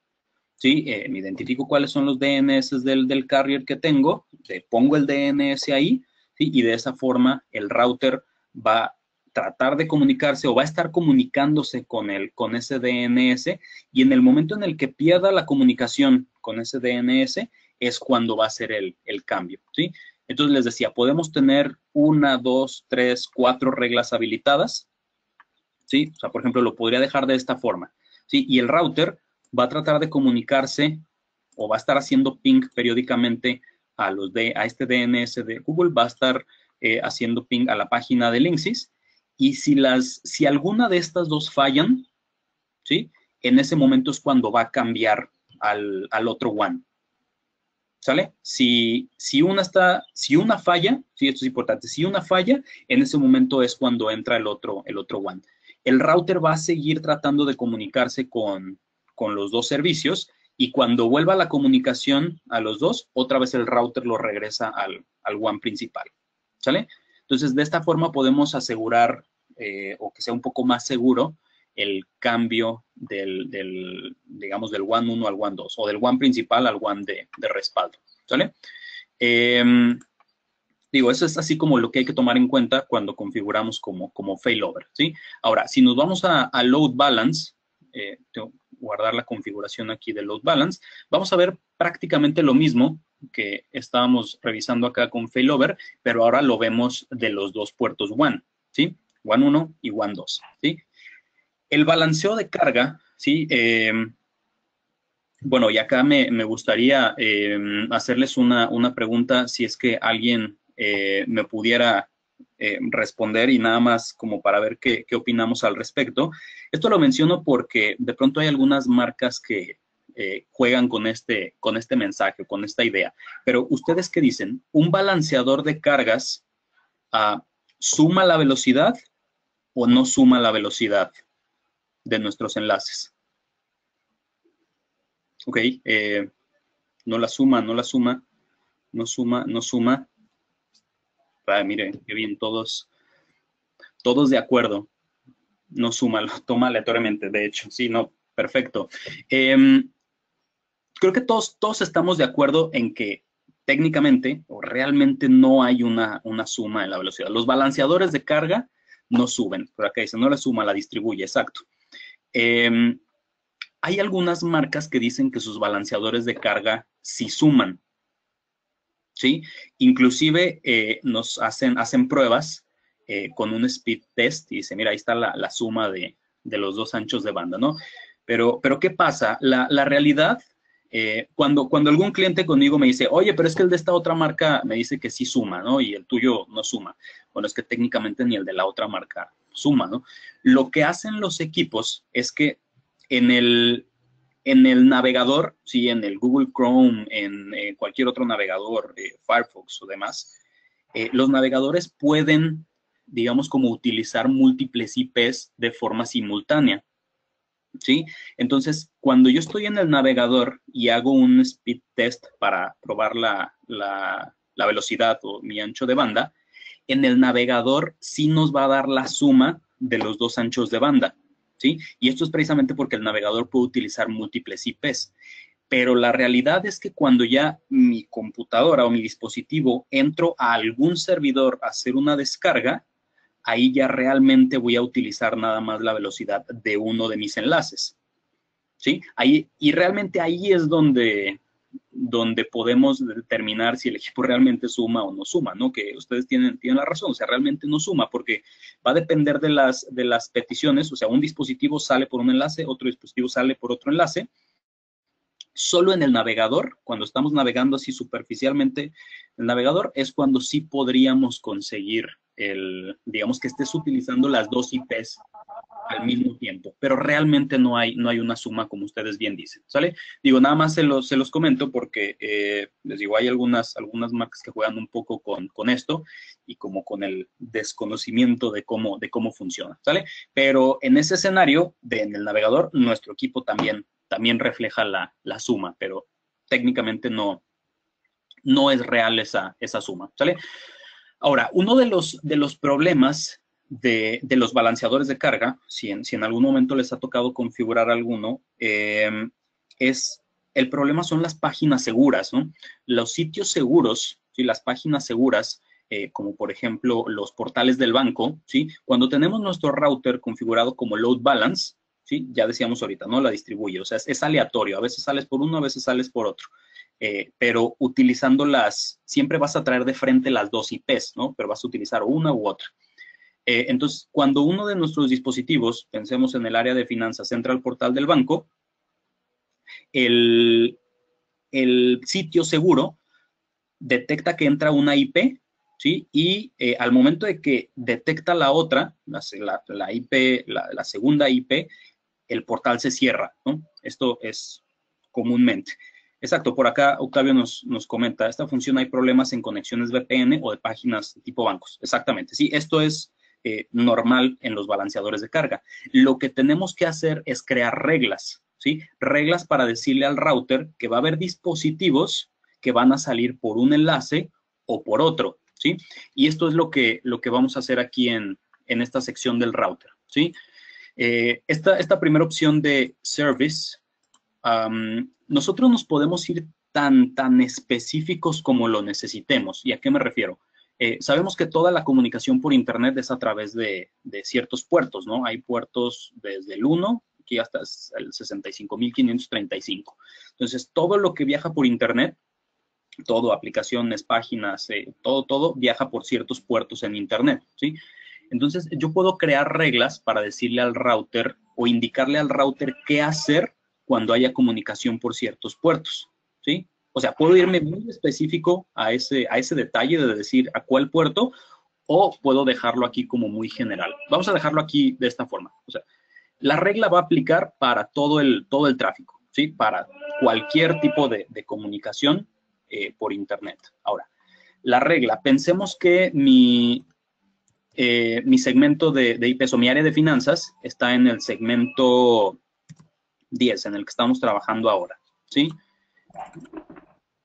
¿sí? Me identifico cuáles son los DNS del carrier que tengo, le pongo el DNS ahí, ¿sí? Y de esa forma el router va a tratar de comunicarse o va a estar comunicándose con ese DNS, y en el momento en el que pierda la comunicación con ese DNS es cuando va a ser el cambio, ¿sí? Entonces les decía, podemos tener 1, 2, 3, 4 reglas habilitadas, ¿sí? O sea, por ejemplo, lo podría dejar de esta forma, ¿sí? Y el router va a tratar de comunicarse o va a estar haciendo ping periódicamente a este DNS de Google, va a estar haciendo ping a la página de Linksys, y si alguna de estas dos fallan, ¿sí? En ese momento es cuando va a cambiar al otro WAN, ¿sale? Si una falla, sí, esto es importante, si una falla, en ese momento es cuando entra el otro WAN. El router va a seguir tratando de comunicarse con los dos servicios y cuando vuelva la comunicación a los dos, otra vez el router lo regresa al WAN principal, ¿sale? Entonces, de esta forma podemos asegurar o que sea un poco más seguro el cambio digamos, del WAN 1 al WAN 2 o del WAN principal al WAN de respaldo, ¿sale? Digo, eso es así como lo que hay que tomar en cuenta cuando configuramos como failover, ¿sí? Ahora, si nos vamos a load balance, tengo que guardar la configuración aquí de load balance, vamos a ver prácticamente lo mismo que estábamos revisando acá con failover, pero ahora lo vemos de los dos puertos WAN, ¿sí? WAN 1 y WAN 2, ¿sí? El balanceo de carga, ¿sí? Bueno, y acá me gustaría hacerles una pregunta, si es que alguien me pudiera responder y nada más como para ver qué opinamos al respecto. Esto lo menciono porque de pronto hay algunas marcas que juegan con este mensaje, con esta idea. Pero, ¿ustedes qué dicen? ¿Un balanceador de cargas suma la velocidad o no suma la velocidad de nuestros enlaces? Ok, no la suma, no la suma, no suma, no suma. Mire, qué bien, todos de acuerdo. No suma, lo toma aleatoriamente, de hecho. Sí, no, perfecto. Creo que todos estamos de acuerdo en que técnicamente o realmente no hay una suma en la velocidad. Los balanceadores de carga no suben. Por acá dice, no la suma, la distribuye, exacto. Hay algunas marcas que dicen que sus balanceadores de carga sí suman, ¿sí? Inclusive nos hacen pruebas con un speed test y dice, mira, ahí está la suma de los dos anchos de banda, ¿no? Pero ¿qué pasa? La realidad, cuando algún cliente conmigo me dice, oye, pero es que el de esta otra marca me dice que sí suma, ¿no? Y el tuyo no suma. Bueno, es que técnicamente ni el de la otra marca suma, ¿no? Lo que hacen los equipos es que en el navegador, sí, en el Google Chrome, en cualquier otro navegador, Firefox o demás, los navegadores pueden, digamos, como utilizar múltiples IPs de forma simultánea, ¿sí? Entonces, cuando yo estoy en el navegador y hago un speed test para probar la velocidad o mi ancho de banda, en el navegador sí nos va a dar la suma de los dos anchos de banda, ¿sí? Y esto es precisamente porque el navegador puede utilizar múltiples IPs. Pero la realidad es que cuando ya mi computadora o mi dispositivo entro a algún servidor a hacer una descarga, ahí ya realmente voy a utilizar nada más la velocidad de uno de mis enlaces, ¿sí? Y realmente ahí es donde podemos determinar si el equipo realmente suma o no suma, ¿no? Que ustedes tienen la razón, o sea, realmente no suma porque va a depender de las peticiones, o sea, un dispositivo sale por un enlace, otro dispositivo sale por otro enlace. Solo en el navegador, cuando estamos navegando así superficialmente, el navegador es cuando sí podríamos conseguir digamos que estés utilizando las dos IPs al mismo tiempo, pero realmente no hay una suma como ustedes bien dicen, ¿sale? Digo, nada más se los comento porque, les digo, hay algunas marcas que juegan un poco con esto y como con el desconocimiento de cómo funciona, ¿sale? Pero en ese escenario, en el navegador, nuestro equipo también refleja la suma, pero técnicamente no es real esa suma, ¿sale? Ahora, uno de los problemas de los balanceadores de carga, si en algún momento les ha tocado configurar alguno, el problema son las páginas seguras, ¿no? Los sitios seguros, ¿sí? Las páginas seguras, como por ejemplo los portales del banco, ¿sí? Cuando tenemos nuestro router configurado como load balance, ¿sí? Ya decíamos ahorita, ¿no? La distribuye, o sea, es aleatorio, a veces sales por uno, a veces sales por otro. Pero utilizando siempre vas a traer de frente las dos IPs, ¿no? Pero vas a utilizar una u otra. Entonces, cuando uno de nuestros dispositivos, pensemos en el área de finanzas, entra al portal del banco, el sitio seguro detecta que entra una IP, ¿sí? Y al momento de que detecta la otra, la IP, la segunda IP, el portal se cierra, ¿no? Esto es comúnmente. Exacto, por acá Octavio nos comenta, esta función hay problemas en conexiones VPN o de páginas tipo bancos. Exactamente, sí, esto es normal en los balanceadores de carga. Lo que tenemos que hacer es crear reglas, ¿sí? Reglas para decirle al router que va a haber dispositivos que van a salir por un enlace o por otro, ¿sí? Y esto es lo que vamos a hacer aquí en esta sección del router, ¿sí? Esta primera opción de service, nosotros nos podemos ir tan específicos como lo necesitemos. ¿Y a qué me refiero? Sabemos que toda la comunicación por Internet es a través de ciertos puertos, ¿no? Hay puertos desde el 1 aquí hasta el 65.535. Entonces, todo lo que viaja por Internet, todo, aplicaciones, páginas, todo viaja por ciertos puertos en Internet, ¿sí? Entonces, yo puedo crear reglas para decirle al router o indicarle al router qué hacer cuando haya comunicación por ciertos puertos, ¿sí? O sea, puedo irme muy específico a ese detalle de decir a cuál puerto, o puedo dejarlo aquí como muy general. Vamos a dejarlo aquí de esta forma. O sea, la regla va a aplicar para todo el tráfico, ¿sí? Para cualquier tipo de comunicación por Internet. Ahora, la regla, pensemos que mi segmento de IPs o mi área de finanzas está en el segmento 10, en el que estamos trabajando ahora, ¿sí?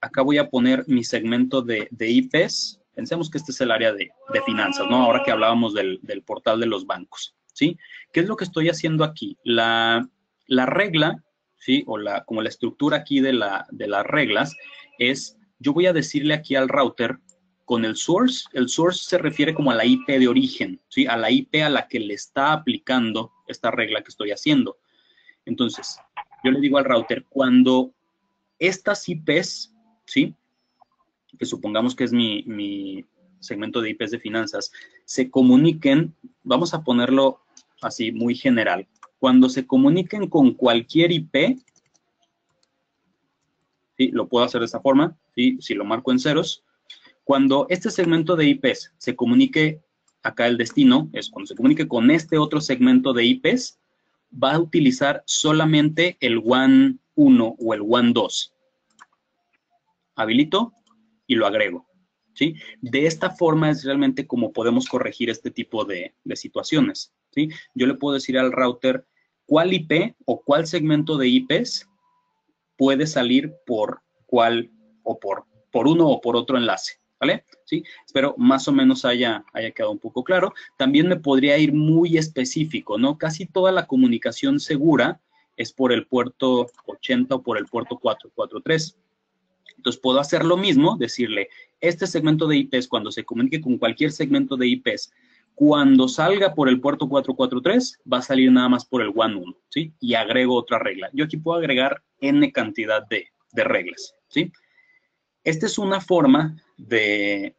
Acá voy a poner mi segmento de IPs. Pensemos que este es el área de finanzas, ¿no? Ahora que hablábamos del portal de los bancos, ¿sí? ¿Qué es lo que estoy haciendo aquí? La regla, ¿sí? O como la estructura aquí de las reglas es, yo voy a decirle aquí al router con el source se refiere como a la IP de origen, ¿sí? A la IP a la que le está aplicando esta regla que estoy haciendo. Entonces, yo le digo al router, cuando estas IPs, ¿sí? Que supongamos que es mi segmento de IPs de finanzas, se comuniquen, vamos a ponerlo así muy general, cuando se comuniquen con cualquier IP, ¿sí? Lo puedo hacer de esta forma, ¿sí? Si lo marco en ceros, cuando este segmento de IPs se comunique, acá el destino es cuando se comunique con este otro segmento de IPs, va a utilizar solamente el WAN 1 o el WAN 2. Habilito y lo agrego, ¿sí? De esta forma es realmente como podemos corregir este tipo de situaciones, ¿sí? Yo le puedo decir al router cuál IP o cuál segmento de IPs puede salir por cuál o por uno o por otro enlace, ¿vale? ¿Sí? Espero más o menos haya quedado un poco claro. También me podría ir muy específico, ¿no? Casi toda la comunicación segura es por el puerto 80 o por el puerto 443. Entonces, puedo hacer lo mismo, decirle, este segmento de IPs, cuando se comunique con cualquier segmento de IPs, cuando salga por el puerto 443, va a salir nada más por el WAN 1, ¿sí? Y agrego otra regla. Yo aquí puedo agregar N cantidad de reglas, ¿sí? Esta es una forma de,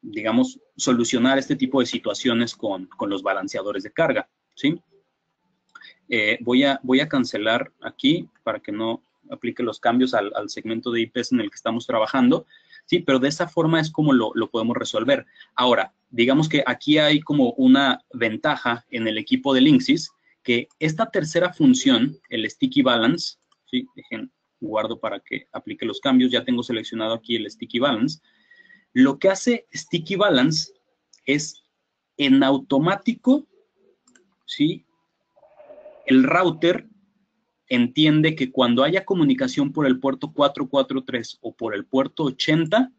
digamos, solucionar este tipo de situaciones con los balanceadores de carga, ¿sí? Voy a cancelar aquí para que no aplique los cambios al segmento de IPs en el que estamos trabajando, sí, pero de esa forma es como lo podemos resolver. Ahora, digamos que aquí hay como una ventaja en el equipo de Linksys, que esta tercera función, el Sticky Balance, sí, dejen, guardo para que aplique los cambios, ya tengo seleccionado aquí el Sticky Balance. Lo que hace Sticky Balance es en automático, ¿sí? El router entiende que cuando haya comunicación por el puerto 443 o por el puerto 80,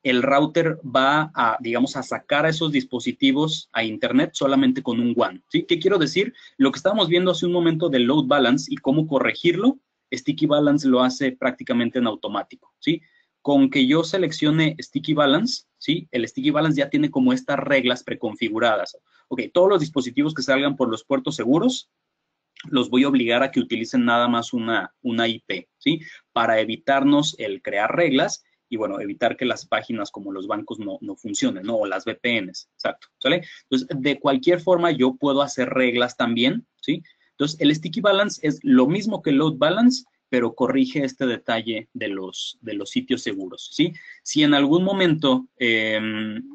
el router va a, digamos, a sacar a esos dispositivos a Internet solamente con un WAN, ¿sí? ¿Qué quiero decir? Lo que estábamos viendo hace un momento del load balance y cómo corregirlo, Sticky Balance lo hace prácticamente en automático, ¿sí? Con que yo seleccione Sticky Balance, ¿sí? El Sticky Balance ya tiene como estas reglas preconfiguradas. Ok, todos los dispositivos que salgan por los puertos seguros, los voy a obligar a que utilicen nada más una IP, ¿sí? Para evitarnos el crear reglas y, bueno, evitar que las páginas como los bancos no funcionen, ¿no? O las VPNs, exacto, ¿sale? Entonces, de cualquier forma, yo puedo hacer reglas también, ¿sí? Entonces, el Sticky Balance es lo mismo que el Load Balance, pero corrige este detalle de los sitios seguros, ¿sí? Si en algún momento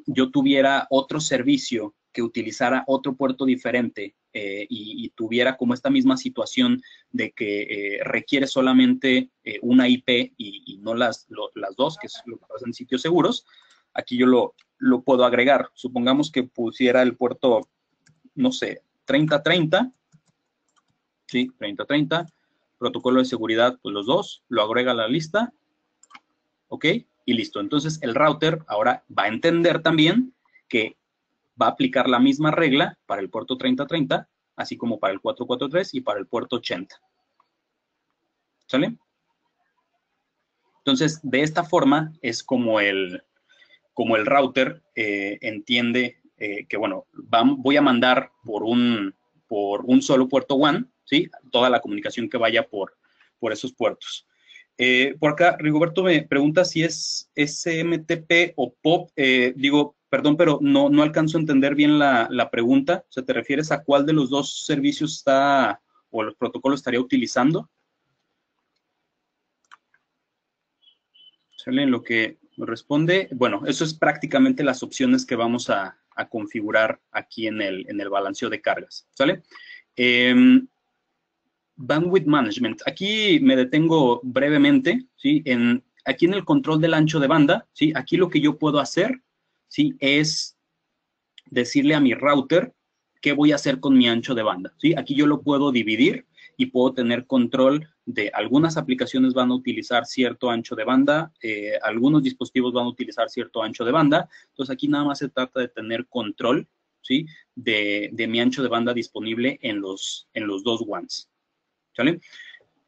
yo tuviera otro servicio que utilizara otro puerto diferente y tuviera como esta misma situación de que requiere solamente una IP y no las dos, que es lo que pasa en sitios seguros, aquí yo lo puedo agregar. Supongamos que pusiera el puerto, no sé, 3030, ¿sí? 3030, protocolo de seguridad, pues los dos, lo agrega a la lista, ¿ok? Y listo. Entonces, el router ahora va a entender también que va a aplicar la misma regla para el puerto 3030, así como para el 443 y para el puerto 80. ¿Sale? Entonces, de esta forma es como el router entiende que, bueno, voy a mandar por un solo puerto WAN, ¿sí? Toda la comunicación que vaya por esos puertos. Por acá, Rigoberto me pregunta si es SMTP o POP. Digo, perdón, pero no alcanzo a entender bien la pregunta. O sea, ¿te refieres a cuál de los dos servicios está o los protocolos estaría utilizando? ¿Sale? En lo que responde, bueno, eso es prácticamente las opciones que vamos a configurar aquí en el balanceo de cargas, ¿sale? Bandwidth Management. Aquí me detengo brevemente, ¿sí? Aquí en el control del ancho de banda, ¿sí? Aquí lo que yo puedo hacer, ¿sí? Es decirle a mi router qué voy a hacer con mi ancho de banda, ¿sí? Aquí yo lo puedo dividir y puedo tener control de algunas aplicaciones van a utilizar cierto ancho de banda, algunos dispositivos van a utilizar cierto ancho de banda. Entonces, aquí nada más se trata de tener control, ¿sí? De mi ancho de banda disponible en los dos WANs, ¿sale?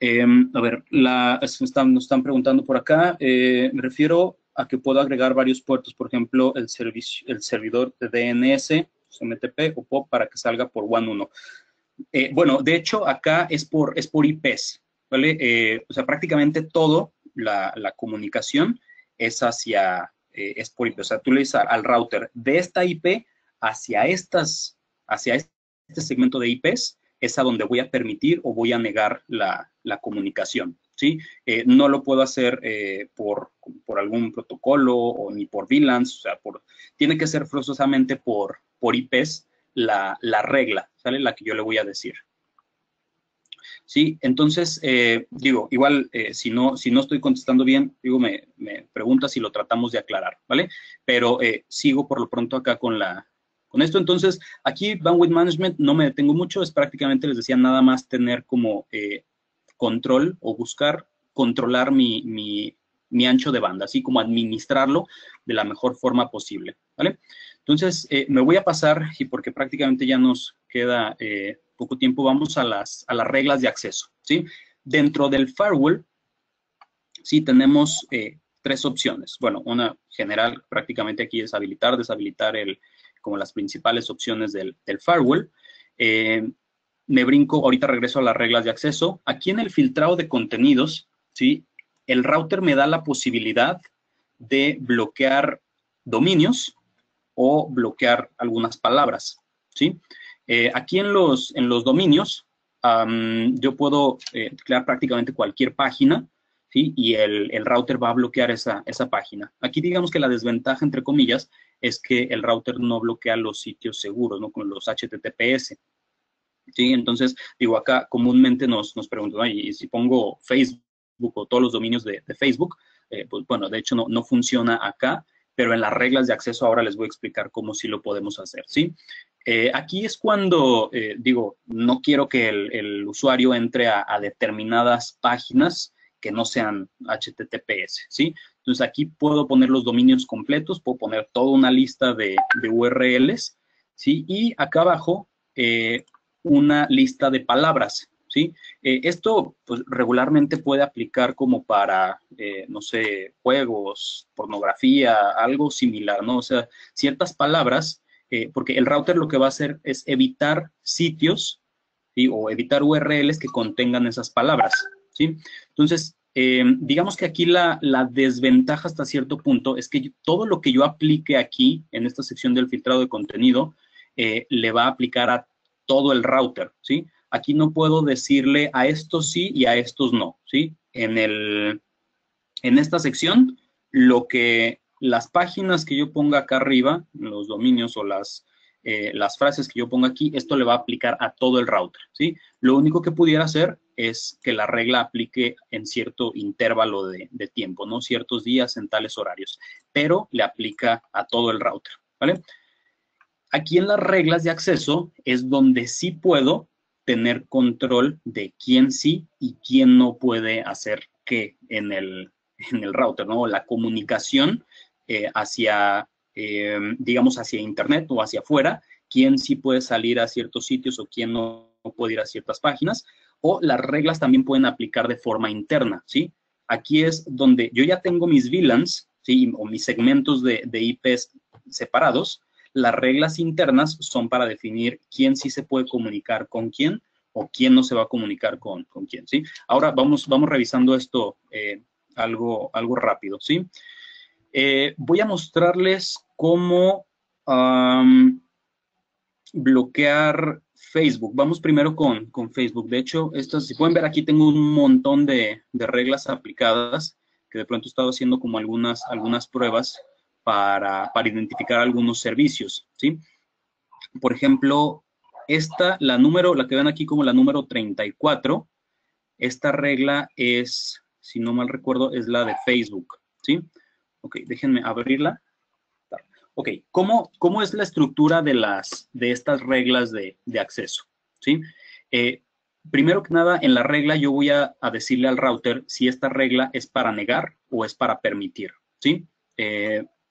A ver, nos están preguntando por acá, me refiero a que puedo agregar varios puertos, por ejemplo, el servidor de DNS, SMTP o POP para que salga por WAN 1. Bueno, de hecho, acá es por IPs, ¿vale? O sea, prácticamente todo la comunicación es es por IP. O sea, tú le dices al router de esta IP hacia este segmento de IPs, es a donde voy a permitir o voy a negar la comunicación, ¿sí? No lo puedo hacer por algún protocolo o ni por VLANs, o sea, tiene que ser forzosamente por IPs la regla, ¿sale? La que yo le voy a decir. Sí, entonces, digo, igual, si no estoy contestando bien, digo, me pregunta si lo tratamos de aclarar, ¿vale? Pero sigo por lo pronto acá con esto. Entonces, aquí Bandwidth Management no me detengo mucho, es prácticamente, les decía, nada más tener como control o buscar controlar mi ancho de banda, así como administrarlo de la mejor forma posible, ¿vale? Entonces, me voy a pasar, y porque prácticamente ya nos queda poco tiempo, vamos a las reglas de acceso, ¿sí? Dentro del firewall, sí, tenemos tres opciones. Bueno, una general, prácticamente aquí es habilitar, deshabilitar como las principales opciones del firewall. Me brinco, ahorita regreso a las reglas de acceso. Aquí en el filtrado de contenidos, ¿sí? El router me da la posibilidad de bloquear dominios o bloquear algunas palabras, ¿sí? Aquí en los dominios, yo puedo crear prácticamente cualquier página, ¿sí? Y el router va a bloquear esa página. Aquí digamos que la desventaja, entre comillas, es que el router no bloquea los sitios seguros, ¿no? Con los HTTPS. ¿Sí? Entonces, digo, acá comúnmente nos preguntan, ¿y si pongo Facebook o todos los dominios de Facebook? Pues bueno, de hecho no funciona acá, pero en las reglas de acceso ahora les voy a explicar cómo sí lo podemos hacer, ¿sí? Aquí es cuando, digo, no quiero que el usuario entre a determinadas páginas que no sean HTTPS, ¿sí? Entonces, aquí puedo poner los dominios completos, puedo poner toda una lista de URLs, ¿sí? Y acá abajo, una lista de palabras, ¿sí? Esto, pues, regularmente puede aplicar como para, no sé, juegos, pornografía, algo similar, ¿no? O sea, ciertas palabras, porque el router lo que va a hacer es evitar sitios, ¿sí? O evitar URLs que contengan esas palabras, ¿sí? Entonces, digamos que aquí la desventaja hasta cierto punto es que todo lo que yo aplique aquí, en esta sección del filtrado de contenido, le va a aplicar a todo el router, ¿sí? Aquí no puedo decirle a estos sí y a estos no, ¿sí? En esta sección, las páginas que yo ponga acá arriba, los dominios o las frases que yo ponga aquí, esto le va a aplicar a todo el router, ¿sí? Lo único que pudiera hacer es que la regla aplique en cierto intervalo de tiempo, ¿no? Ciertos días en tales horarios, pero le aplica a todo el router, ¿vale? Aquí en las reglas de acceso es donde sí puedo tener control de quién sí y quién no puede hacer qué en el router, ¿no? La comunicación hacia, digamos, hacia Internet o hacia afuera, quién sí puede salir a ciertos sitios o quién no puede ir a ciertas páginas, o las reglas también pueden aplicar de forma interna, ¿sí? Aquí es donde yo ya tengo mis VLANs, ¿sí? O mis segmentos de IPs separados. Las reglas internas son para definir quién sí se puede comunicar con quién o quién no se va a comunicar con quién, ¿sí? Ahora vamos revisando esto algo rápido, ¿sí? Voy a mostrarles cómo bloquear Facebook. Vamos primero con Facebook. De hecho, si pueden ver aquí tengo un montón de reglas aplicadas que de pronto he estado haciendo como algunas pruebas para identificar algunos servicios, ¿sí? Por ejemplo, la que ven aquí como la número 34, esta regla es, si no mal recuerdo, es la de Facebook, ¿sí? Ok, déjenme abrirla. Ok, ¿cómo es la estructura de estas reglas de acceso? ¿Sí? Primero que nada, en la regla yo voy a decirle al router si esta regla es para negar o es para permitir, ¿sí?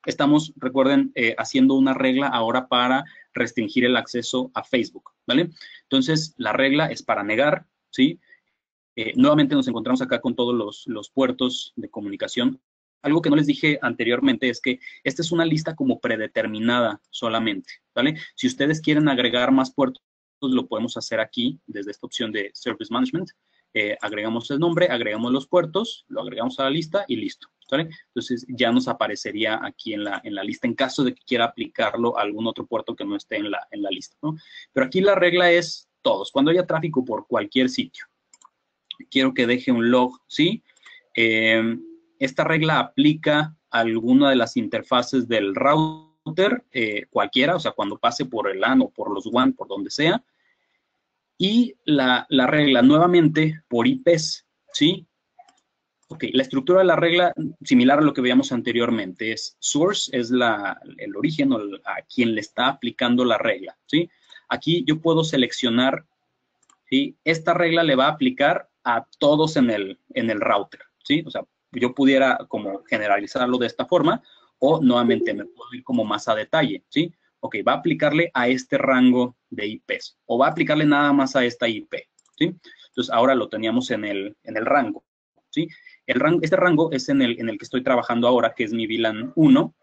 Estamos, recuerden, haciendo una regla ahora para restringir el acceso a Facebook, ¿vale? Entonces, la regla es para negar, ¿sí? Nuevamente nos encontramos acá con todos los puertos de comunicación. Algo que no les dije anteriormente es que esta es una lista como predeterminada solamente, ¿vale? Si ustedes quieren agregar más puertos, lo podemos hacer aquí desde esta opción de Service Management. Agregamos el nombre, agregamos los puertos, lo agregamos a la lista y listo, ¿vale? Entonces ya nos aparecería aquí en la lista en caso de que quiera aplicarlo a algún otro puerto que no esté en la lista, ¿no? Pero aquí la regla es todos, cuando haya tráfico por cualquier sitio. Quiero que deje un log, ¿sí? Esta regla aplica a alguna de las interfaces del router, cualquiera, o sea, cuando pase por el LAN o por los WAN, por donde sea. Y la regla, nuevamente, por IPs, ¿sí? Ok, la estructura de la regla, similar a lo que veíamos anteriormente, es source, es el origen o a quien le está aplicando la regla, ¿sí? Aquí yo puedo seleccionar, ¿sí? Esta regla le va a aplicar a todos en el router, ¿sí? O sea, yo pudiera como generalizarlo de esta forma o nuevamente me puedo ir como más a detalle, ¿sí? Ok, va a aplicarle a este rango de IPs o va a aplicarle nada más a esta IP, ¿sí? Entonces, ahora lo teníamos en el rango, ¿sí? Este rango es en el que estoy trabajando ahora, que es mi VLAN 1.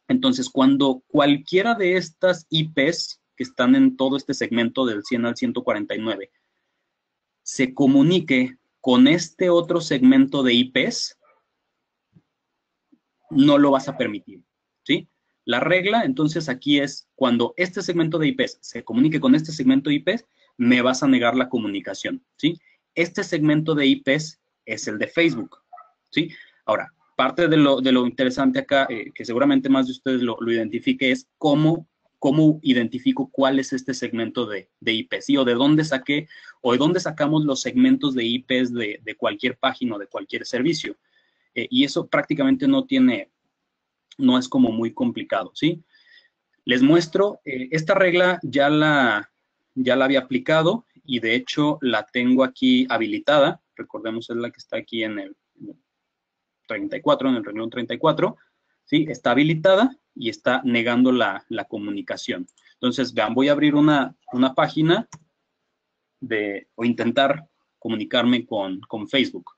Entonces, cuando cualquiera de estas IPs que están en todo este segmento del 100 al 149 se comunique con este otro segmento de IPs, no lo vas a permitir, ¿sí? La regla, entonces, aquí es cuando este segmento de IPs se comunique con este segmento de IPs, me vas a negar la comunicación, ¿sí? Este segmento de IPs es el de Facebook, ¿sí? Ahora, parte de lo interesante acá, que seguramente más de ustedes lo identifique, es cómo identifico cuál es este segmento de IPs, ¿sí? O de dónde saqué, o de dónde sacamos los segmentos de IPs de cualquier página o de cualquier servicio. Y eso prácticamente no es como muy complicado, ¿sí? Les muestro, esta regla ya la había aplicado y de hecho la tengo aquí habilitada. Recordemos, es la que está aquí en el 34, en el renglón 34, ¿sí? Está habilitada y está negando la comunicación. Entonces, vean, voy a abrir una página o intentar comunicarme con Facebook,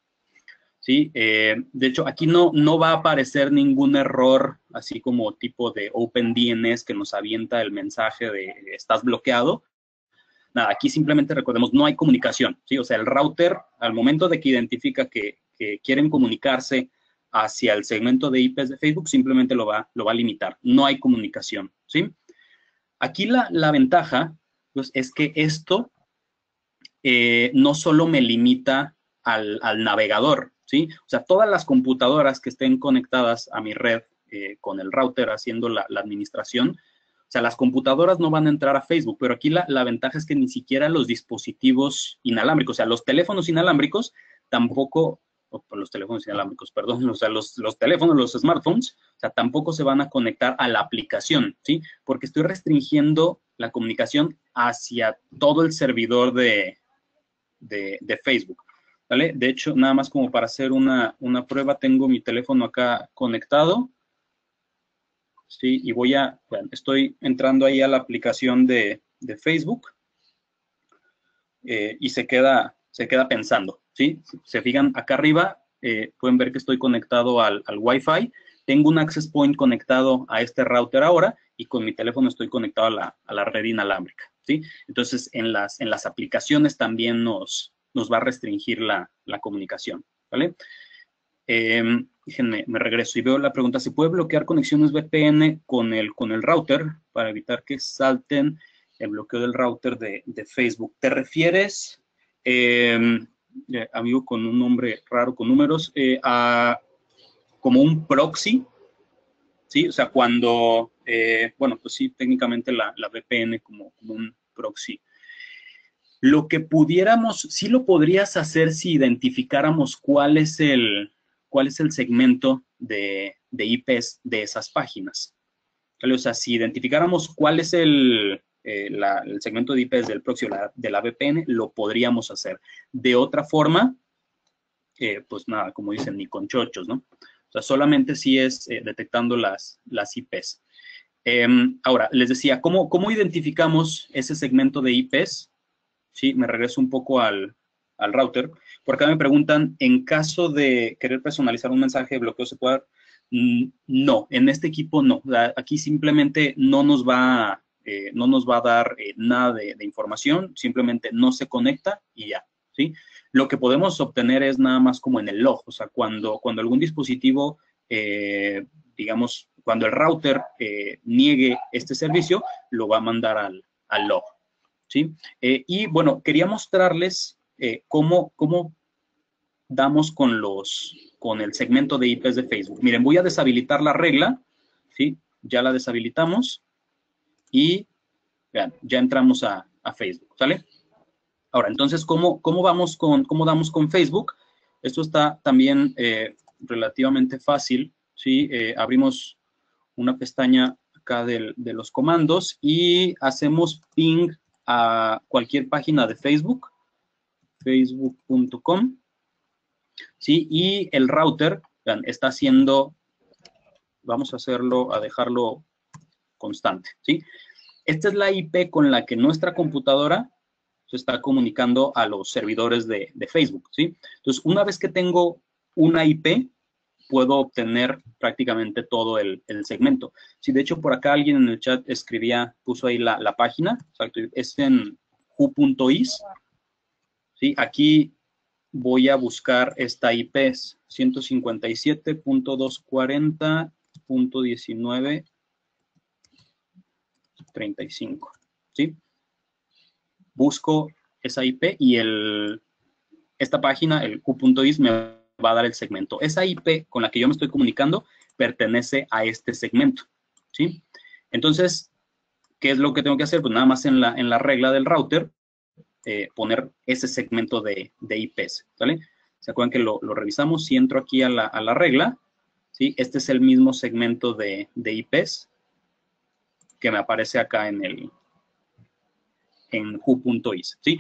¿sí? De hecho, aquí no va a aparecer ningún error, así como tipo de OpenDNS que nos avienta el mensaje de estás bloqueado. Nada, aquí simplemente recordemos, no hay comunicación, ¿sí? O sea, el router, al momento de que identifica que quieren comunicarse hacia el segmento de IPs de Facebook, simplemente lo va a limitar. No hay comunicación, ¿sí? Aquí la ventaja, pues, es que esto no solo me limita al navegador, ¿sí? O sea, todas las computadoras que estén conectadas a mi red con el router haciendo la administración, O sea, las computadoras no van a entrar a Facebook, pero aquí la ventaja es que ni siquiera los dispositivos inalámbricos, o sea, los teléfonos inalámbricos tampoco, los teléfonos inalámbricos, perdón, o sea, los teléfonos, los smartphones, o sea, tampoco se van a conectar a la aplicación, ¿sí? Porque estoy restringiendo la comunicación hacia todo el servidor de Facebook, ¿vale? De hecho, nada más como para hacer una prueba, tengo mi teléfono acá conectado, ¿sí? Y bueno, estoy entrando ahí a la aplicación de Facebook y se queda pensando, ¿sí? Se fijan acá arriba, pueden ver que estoy conectado al Wi-Fi, tengo un access point conectado a este router ahora y con mi teléfono estoy conectado a la red inalámbrica, ¿sí? Entonces, en las aplicaciones también nos va a restringir la comunicación, ¿vale? Déjenme, me regreso y veo la pregunta, ¿se puede bloquear conexiones VPN con el router para evitar que salten el bloqueo del router de Facebook? ¿Te refieres, amigo con un nombre raro con números, a como un proxy? ¿Sí? O sea, cuando, bueno, pues sí, técnicamente la VPN como un proxy. Lo que pudiéramos, sí lo podrías hacer si identificáramos cuál es el segmento de IPs de esas páginas. ¿Vale? O sea, si identificáramos cuál es el segmento de IPs del proxy o de la VPN, lo podríamos hacer. De otra forma, pues nada, como dicen, ni con chochos, ¿no? O sea, solamente si es detectando las IPs. Ahora, les decía, ¿cómo identificamos ese segmento de IPs? Sí, me regreso un poco al router. Por acá me preguntan, en caso de querer personalizar un mensaje de bloqueo, ¿se puede dar? No, en este equipo no. Aquí simplemente no nos va a dar nada de información, simplemente no se conecta y ya, ¿sí? Lo que podemos obtener es nada más como en el log, o sea, cuando algún dispositivo, digamos, cuando el router niegue este servicio, lo va a mandar al log, ¿sí? Y bueno, quería mostrarles cómo damos con el segmento de IPs de Facebook. Miren, voy a deshabilitar la regla, ¿sí? Ya la deshabilitamos y vean, ya entramos a Facebook, ¿sale? Ahora, entonces, ¿cómo damos con Facebook? Esto está también relativamente fácil, ¿sí? Abrimos una pestaña acá de los comandos y hacemos ping a cualquier página de Facebook, facebook.com, ¿sí? Y el router, vean, está haciendo, vamos a dejarlo constante, ¿sí? Esta es la IP con la que nuestra computadora se está comunicando a los servidores de Facebook, ¿sí? Entonces, una vez que tengo una IP, puedo obtener prácticamente todo el segmento. Sí, de hecho, por acá alguien en el chat puso ahí la página, exacto, es en who.is, ¿sí? Aquí voy a buscar esta IP, 157.240.19.35, ¿sí? Busco esa IP y esta página, el who.is, me va a dar el segmento. Esa IP con la que yo me estoy comunicando pertenece a este segmento, ¿sí? Entonces, ¿qué es lo que tengo que hacer? Pues nada más en la regla del router, poner ese segmento de IPs, ¿vale? ¿Se acuerdan que lo revisamos? Si entro aquí a la regla, ¿sí? Este es el mismo segmento de IPs que me aparece acá en who.is, ¿sí?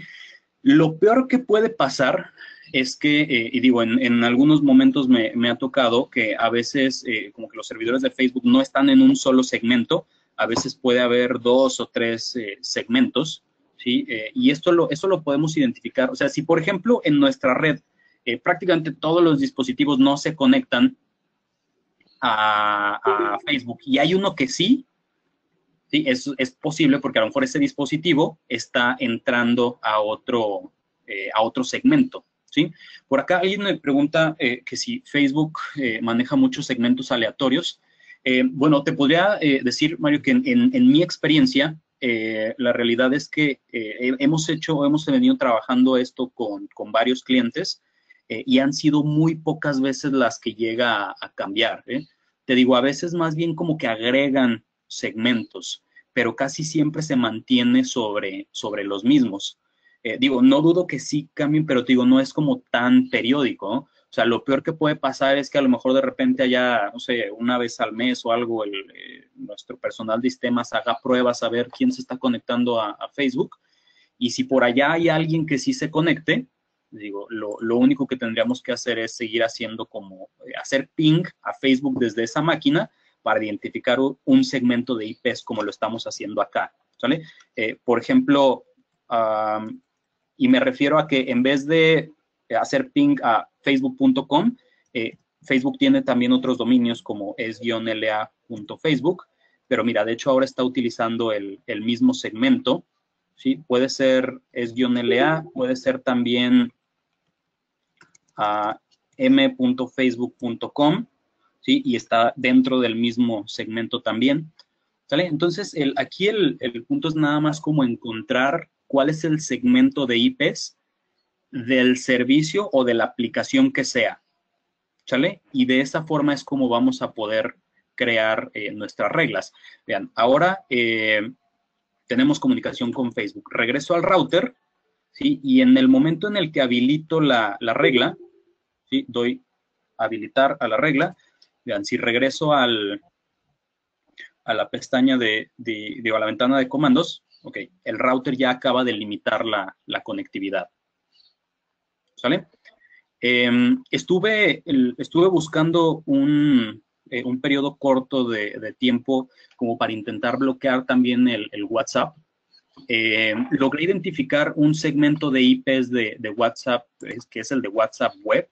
Lo peor que puede pasar es que, y digo, en algunos momentos me ha tocado que a veces como que los servidores de Facebook no están en un solo segmento, a veces puede haber 2 o 3 segmentos, ¿sí? Y esto lo podemos identificar. O sea, si por ejemplo en nuestra red prácticamente todos los dispositivos no se conectan a Facebook y hay uno que sí, ¿sí? Es posible porque a lo mejor ese dispositivo está entrando a otro segmento, ¿sí? Por acá alguien me pregunta que si Facebook maneja muchos segmentos aleatorios. Bueno, te podría decir, Mario, que en mi experiencia, la realidad es que hemos venido trabajando esto con varios clientes y han sido muy pocas veces las que llega a cambiar, ¿eh? Te digo, a veces más bien como que agregan segmentos, pero casi siempre se mantiene sobre los mismos. Digo, no dudo que sí cambien, pero te digo, no es como tan periódico, ¿no? O sea, lo peor que puede pasar es que a lo mejor de repente haya, no sé, una vez al mes o algo, nuestro personal de sistemas haga pruebas a ver quién se está conectando a Facebook. Y si por allá hay alguien que sí se conecte, digo, lo único que tendríamos que hacer es seguir haciendo como, hacer ping a Facebook desde esa máquina para identificar un segmento de IPs como lo estamos haciendo acá, ¿sale? Por ejemplo, y me refiero a que en vez de hacer ping a facebook.com, Facebook tiene también otros dominios como es-la.facebook, pero mira, de hecho ahora está utilizando el mismo segmento, ¿sí? Puede ser es-la, puede ser también m.facebook.com, ¿sí? Y está dentro del mismo segmento también, ¿sale? Entonces, aquí el punto es nada más como encontrar cuál es el segmento de IPs del servicio o de la aplicación que sea, ¿sale? Y de esa forma es como vamos a poder crear nuestras reglas. Vean, ahora tenemos comunicación con Facebook. Regreso al router, ¿sí? Y en el momento en el que habilito la regla, ¿sí? Doy habilitar a la regla. Vean, si regreso a la pestaña a la ventana de comandos, ok, el router ya acaba de limitar la conectividad, ¿sale? Estuve buscando un periodo corto de tiempo como para intentar bloquear también el WhatsApp. Logré identificar un segmento de IPs de WhatsApp, que es el de WhatsApp Web.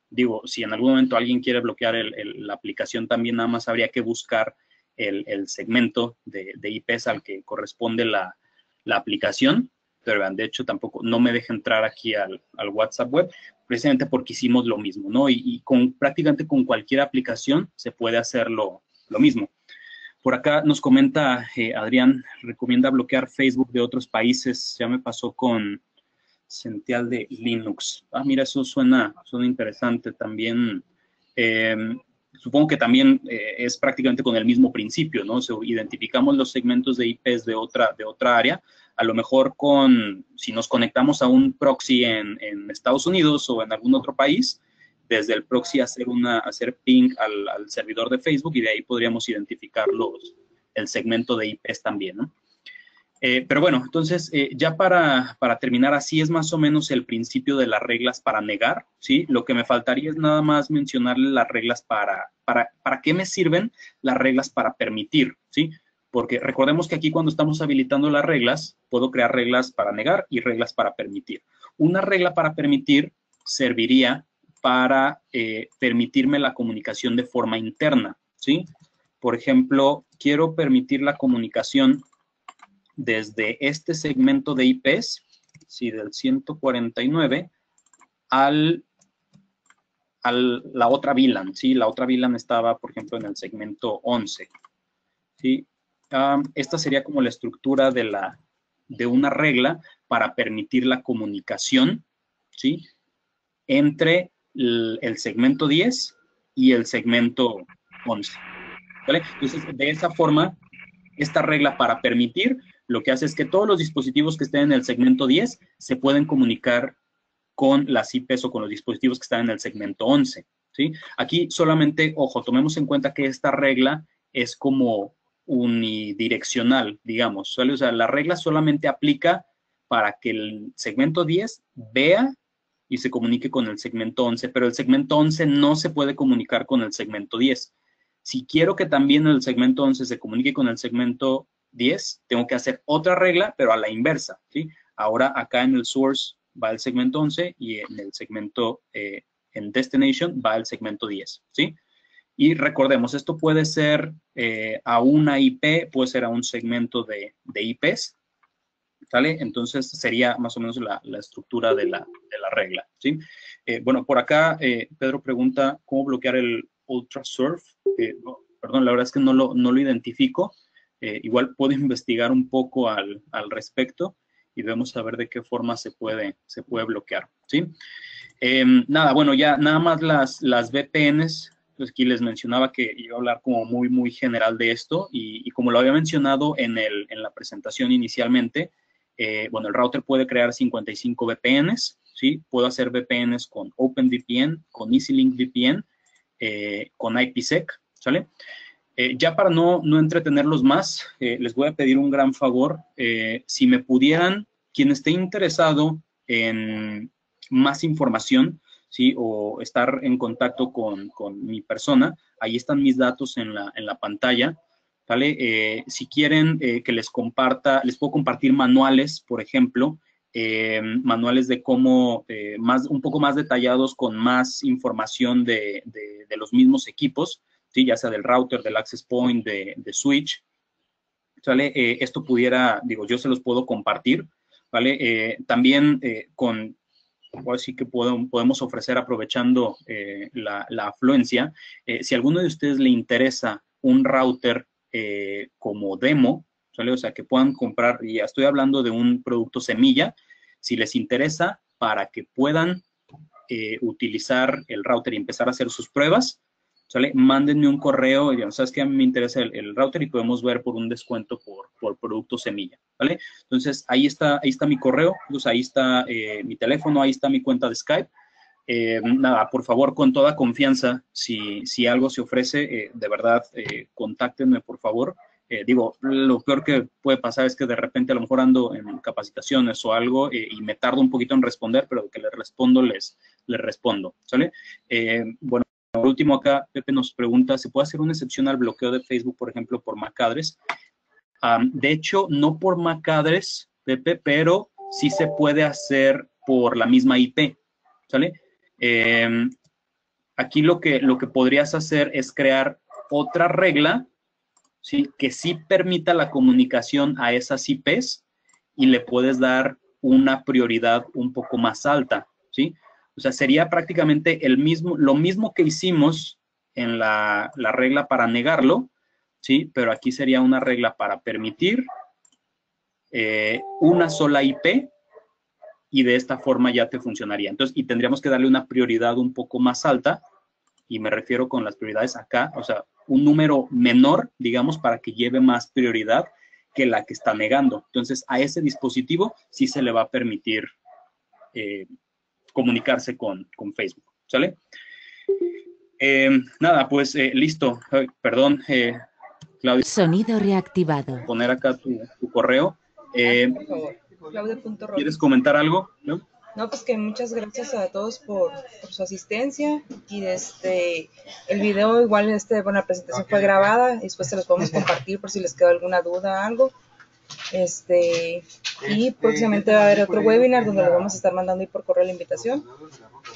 Digo, si en algún momento alguien quiere bloquear la aplicación, también nada más habría que buscar el segmento de IPs al que corresponde la aplicación. Pero vean, de hecho, tampoco no me deja entrar aquí al WhatsApp Web, precisamente porque hicimos lo mismo, ¿no? Y prácticamente con cualquier aplicación se puede hacer lo mismo. Por acá nos comenta Adrián, recomienda bloquear Facebook de otros países. Ya me pasó con Central de Linux. Mira, eso suena interesante también. Supongo que también es prácticamente con el mismo principio, ¿no? Identificamos los segmentos de IPs de otra área. A lo mejor si nos conectamos a un proxy en Estados Unidos o en algún otro país, desde el proxy hacer ping al servidor de Facebook y de ahí podríamos identificar el segmento de IPs también, ¿no? Pero bueno, entonces, ya para terminar, así es más o menos el principio de las reglas para negar, ¿sí? Lo que me faltaría es nada más mencionarle las reglas para qué me sirven las reglas para permitir, ¿sí? Porque recordemos que aquí cuando estamos habilitando las reglas, puedo crear reglas para negar y reglas para permitir. Una regla para permitir serviría para permitirme la comunicación de forma interna, ¿sí? Por ejemplo, quiero permitir la comunicación desde este segmento de IPs, sí, del 149, a la otra VLAN, ¿sí? La otra VLAN estaba, por ejemplo, en el segmento 11, ¿sí? Esta sería como la estructura de una regla para permitir la comunicación, ¿sí? Entre el segmento 10 y el segmento 11, ¿vale? Entonces, de esa forma, esta regla para permitir lo que hace es que todos los dispositivos que estén en el segmento 10 se pueden comunicar con las IPs o con los dispositivos que están en el segmento 11, ¿sí? Aquí solamente, ojo, tomemos en cuenta que esta regla es como unidireccional, digamos, ¿sale? O sea, la regla solamente aplica para que el segmento 10 vea y se comunique con el segmento 11, pero el segmento 11 no se puede comunicar con el segmento 10. Si quiero que también el segmento 11 se comunique con el segmento 10, tengo que hacer otra regla, pero a la inversa, ¿sí? Ahora acá en el source va el segmento 11 y en el segmento, en destination, va el segmento 10, ¿sí? Y recordemos, esto puede ser a una IP, puede ser a un segmento de IPs, ¿sale? Entonces sería más o menos la estructura de la regla, ¿sí? Bueno, por acá Pedro pregunta cómo bloquear el UltraSurf. No, perdón, la verdad es que no lo identifico. Igual puedo investigar un poco al respecto y vamos a ver de qué forma se puede bloquear, ¿sí? Nada, bueno, ya nada más las VPNs Pues aquí les mencionaba que iba a hablar como muy general de esto y como lo había mencionado en la presentación inicialmente, bueno, el router puede crear 55 VPNs, ¿sí? Puedo hacer VPNs con OpenVPN, con EasyLink VPN, con IPsec, ¿sale? Ya para no entretenerlos más, les voy a pedir un gran favor. Si me pudieran, quien esté interesado en más información, ¿sí? O estar en contacto con mi persona, ahí están mis datos en la pantalla, ¿vale? Si quieren que les comparta, les puedo compartir manuales, por ejemplo, manuales de cómo, un poco más detallados con más información de los mismos equipos, ¿sí? Ya sea del router, del access point, de switch, ¿sale? Esto pudiera, digo, yo se los puedo compartir, ¿vale? También ahora sí que podemos ofrecer, aprovechando la afluencia, si a alguno de ustedes le interesa un router como demo, ¿sale? O sea, que puedan comprar, y ya estoy hablando de un producto semilla, si les interesa, para que puedan utilizar el router y empezar a hacer sus pruebas, ¿sale? Mándenme un correo y digan, ¿sabes qué? A mí me interesa el router y podemos ver por un descuento por producto semilla, ¿vale? Entonces, ahí está mi correo, pues ahí está mi teléfono, ahí está mi cuenta de Skype. Nada, por favor, con toda confianza, si algo se ofrece, de verdad, contáctenme, por favor. Digo, lo peor que puede pasar es que de repente a lo mejor ando en capacitaciones o algo y me tardo un poquito en responder, pero que les respondo, les respondo, ¿sale? Bueno, por último acá, Pepe nos pregunta, ¿se puede hacer una excepción al bloqueo de Facebook, por ejemplo, por MAC address? De hecho, no por MAC address, Pepe, pero sí se puede hacer por la misma IP, ¿sale? Aquí lo que podrías hacer es crear otra regla, ¿sí? Que sí permita la comunicación a esas IPs y le puedes dar una prioridad un poco más alta, ¿sí? O sea, sería prácticamente lo mismo que hicimos en la regla para negarlo, ¿sí? Pero aquí sería una regla para permitir una sola IP y de esta forma ya te funcionaría. Entonces, y tendríamos que darle una prioridad un poco más alta, y me refiero con las prioridades acá, o sea, un número menor, digamos, para que lleve más prioridad que la que está negando. Entonces, a ese dispositivo sí se le va a permitir comunicarse con Facebook, ¿sale? Nada, pues listo. Perdón, Claudia. Sonido reactivado. Poner acá tu correo. Por favor, ¿Quieres comentar algo? ¿No? No, pues que muchas gracias a todos por su asistencia y el video igual, bueno, la presentación fue grabada y después se los podemos compartir por si les quedó alguna duda, algo. Y próximamente va a haber otro webinar donde lo vamos a estar mandando ahí por correo la invitación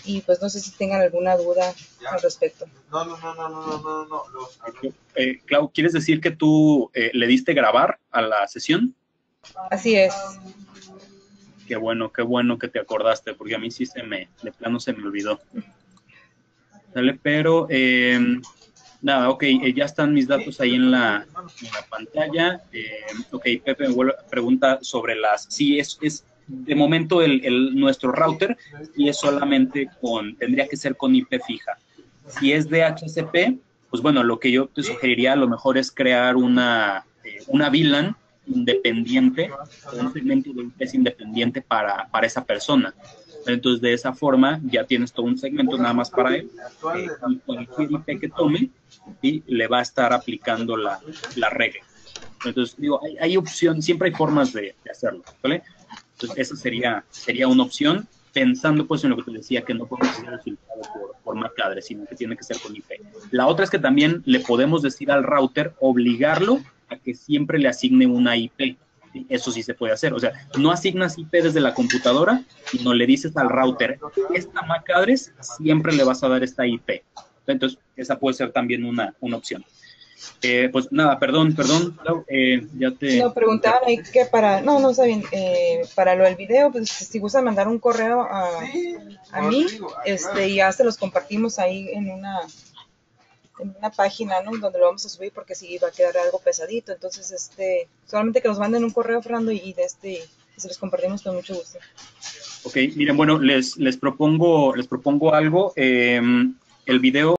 y pues no sé si tengan alguna duda al respecto. No. Clau, ¿quieres decir que tú le diste grabar a la sesión? Así es. Qué bueno que te acordaste, porque a mí sí de plano se me olvidó. ¿Sale? Pero, nada, ok, ya están mis datos ahí en la pantalla. Ok, Pepe me vuelve a preguntar sobre sí, es de momento nuestro router y es solamente tendría que ser con IP fija. Si es DHCP, pues bueno, lo que yo te sugeriría a lo mejor es crear una VLAN independiente, un segmento de IPs independiente para esa persona. Entonces, de esa forma, ya tienes todo un segmento nada más para él. Y cualquier IP que tome, ¿sí? Le va a estar aplicando la regla. Entonces, digo, hay opción, siempre hay formas de hacerlo, ¿vale? Entonces, esa sería una opción, pensando pues en lo que te decía, que no puede ser filtrado por MAC address, sino que tiene que ser con IP. La otra es que también le podemos decir al router, obligarlo a que siempre le asigne una IP. Eso sí se puede hacer. O sea, no asignas IP desde la computadora, sino le dices al router, esta MAC address siempre le vas a dar esta IP. Entonces, esa puede ser también una opción. Pues nada, perdón, ya te... No, preguntaban ahí que no está bien, para lo del video, pues si gustan mandar un correo a mí, y ya se los compartimos ahí en una página, ¿no? Donde lo vamos a subir porque sí va a quedar algo pesadito, entonces, solamente que nos manden un correo, Fernando, y se los compartimos con mucho gusto. Ok, miren, bueno, les propongo algo, el video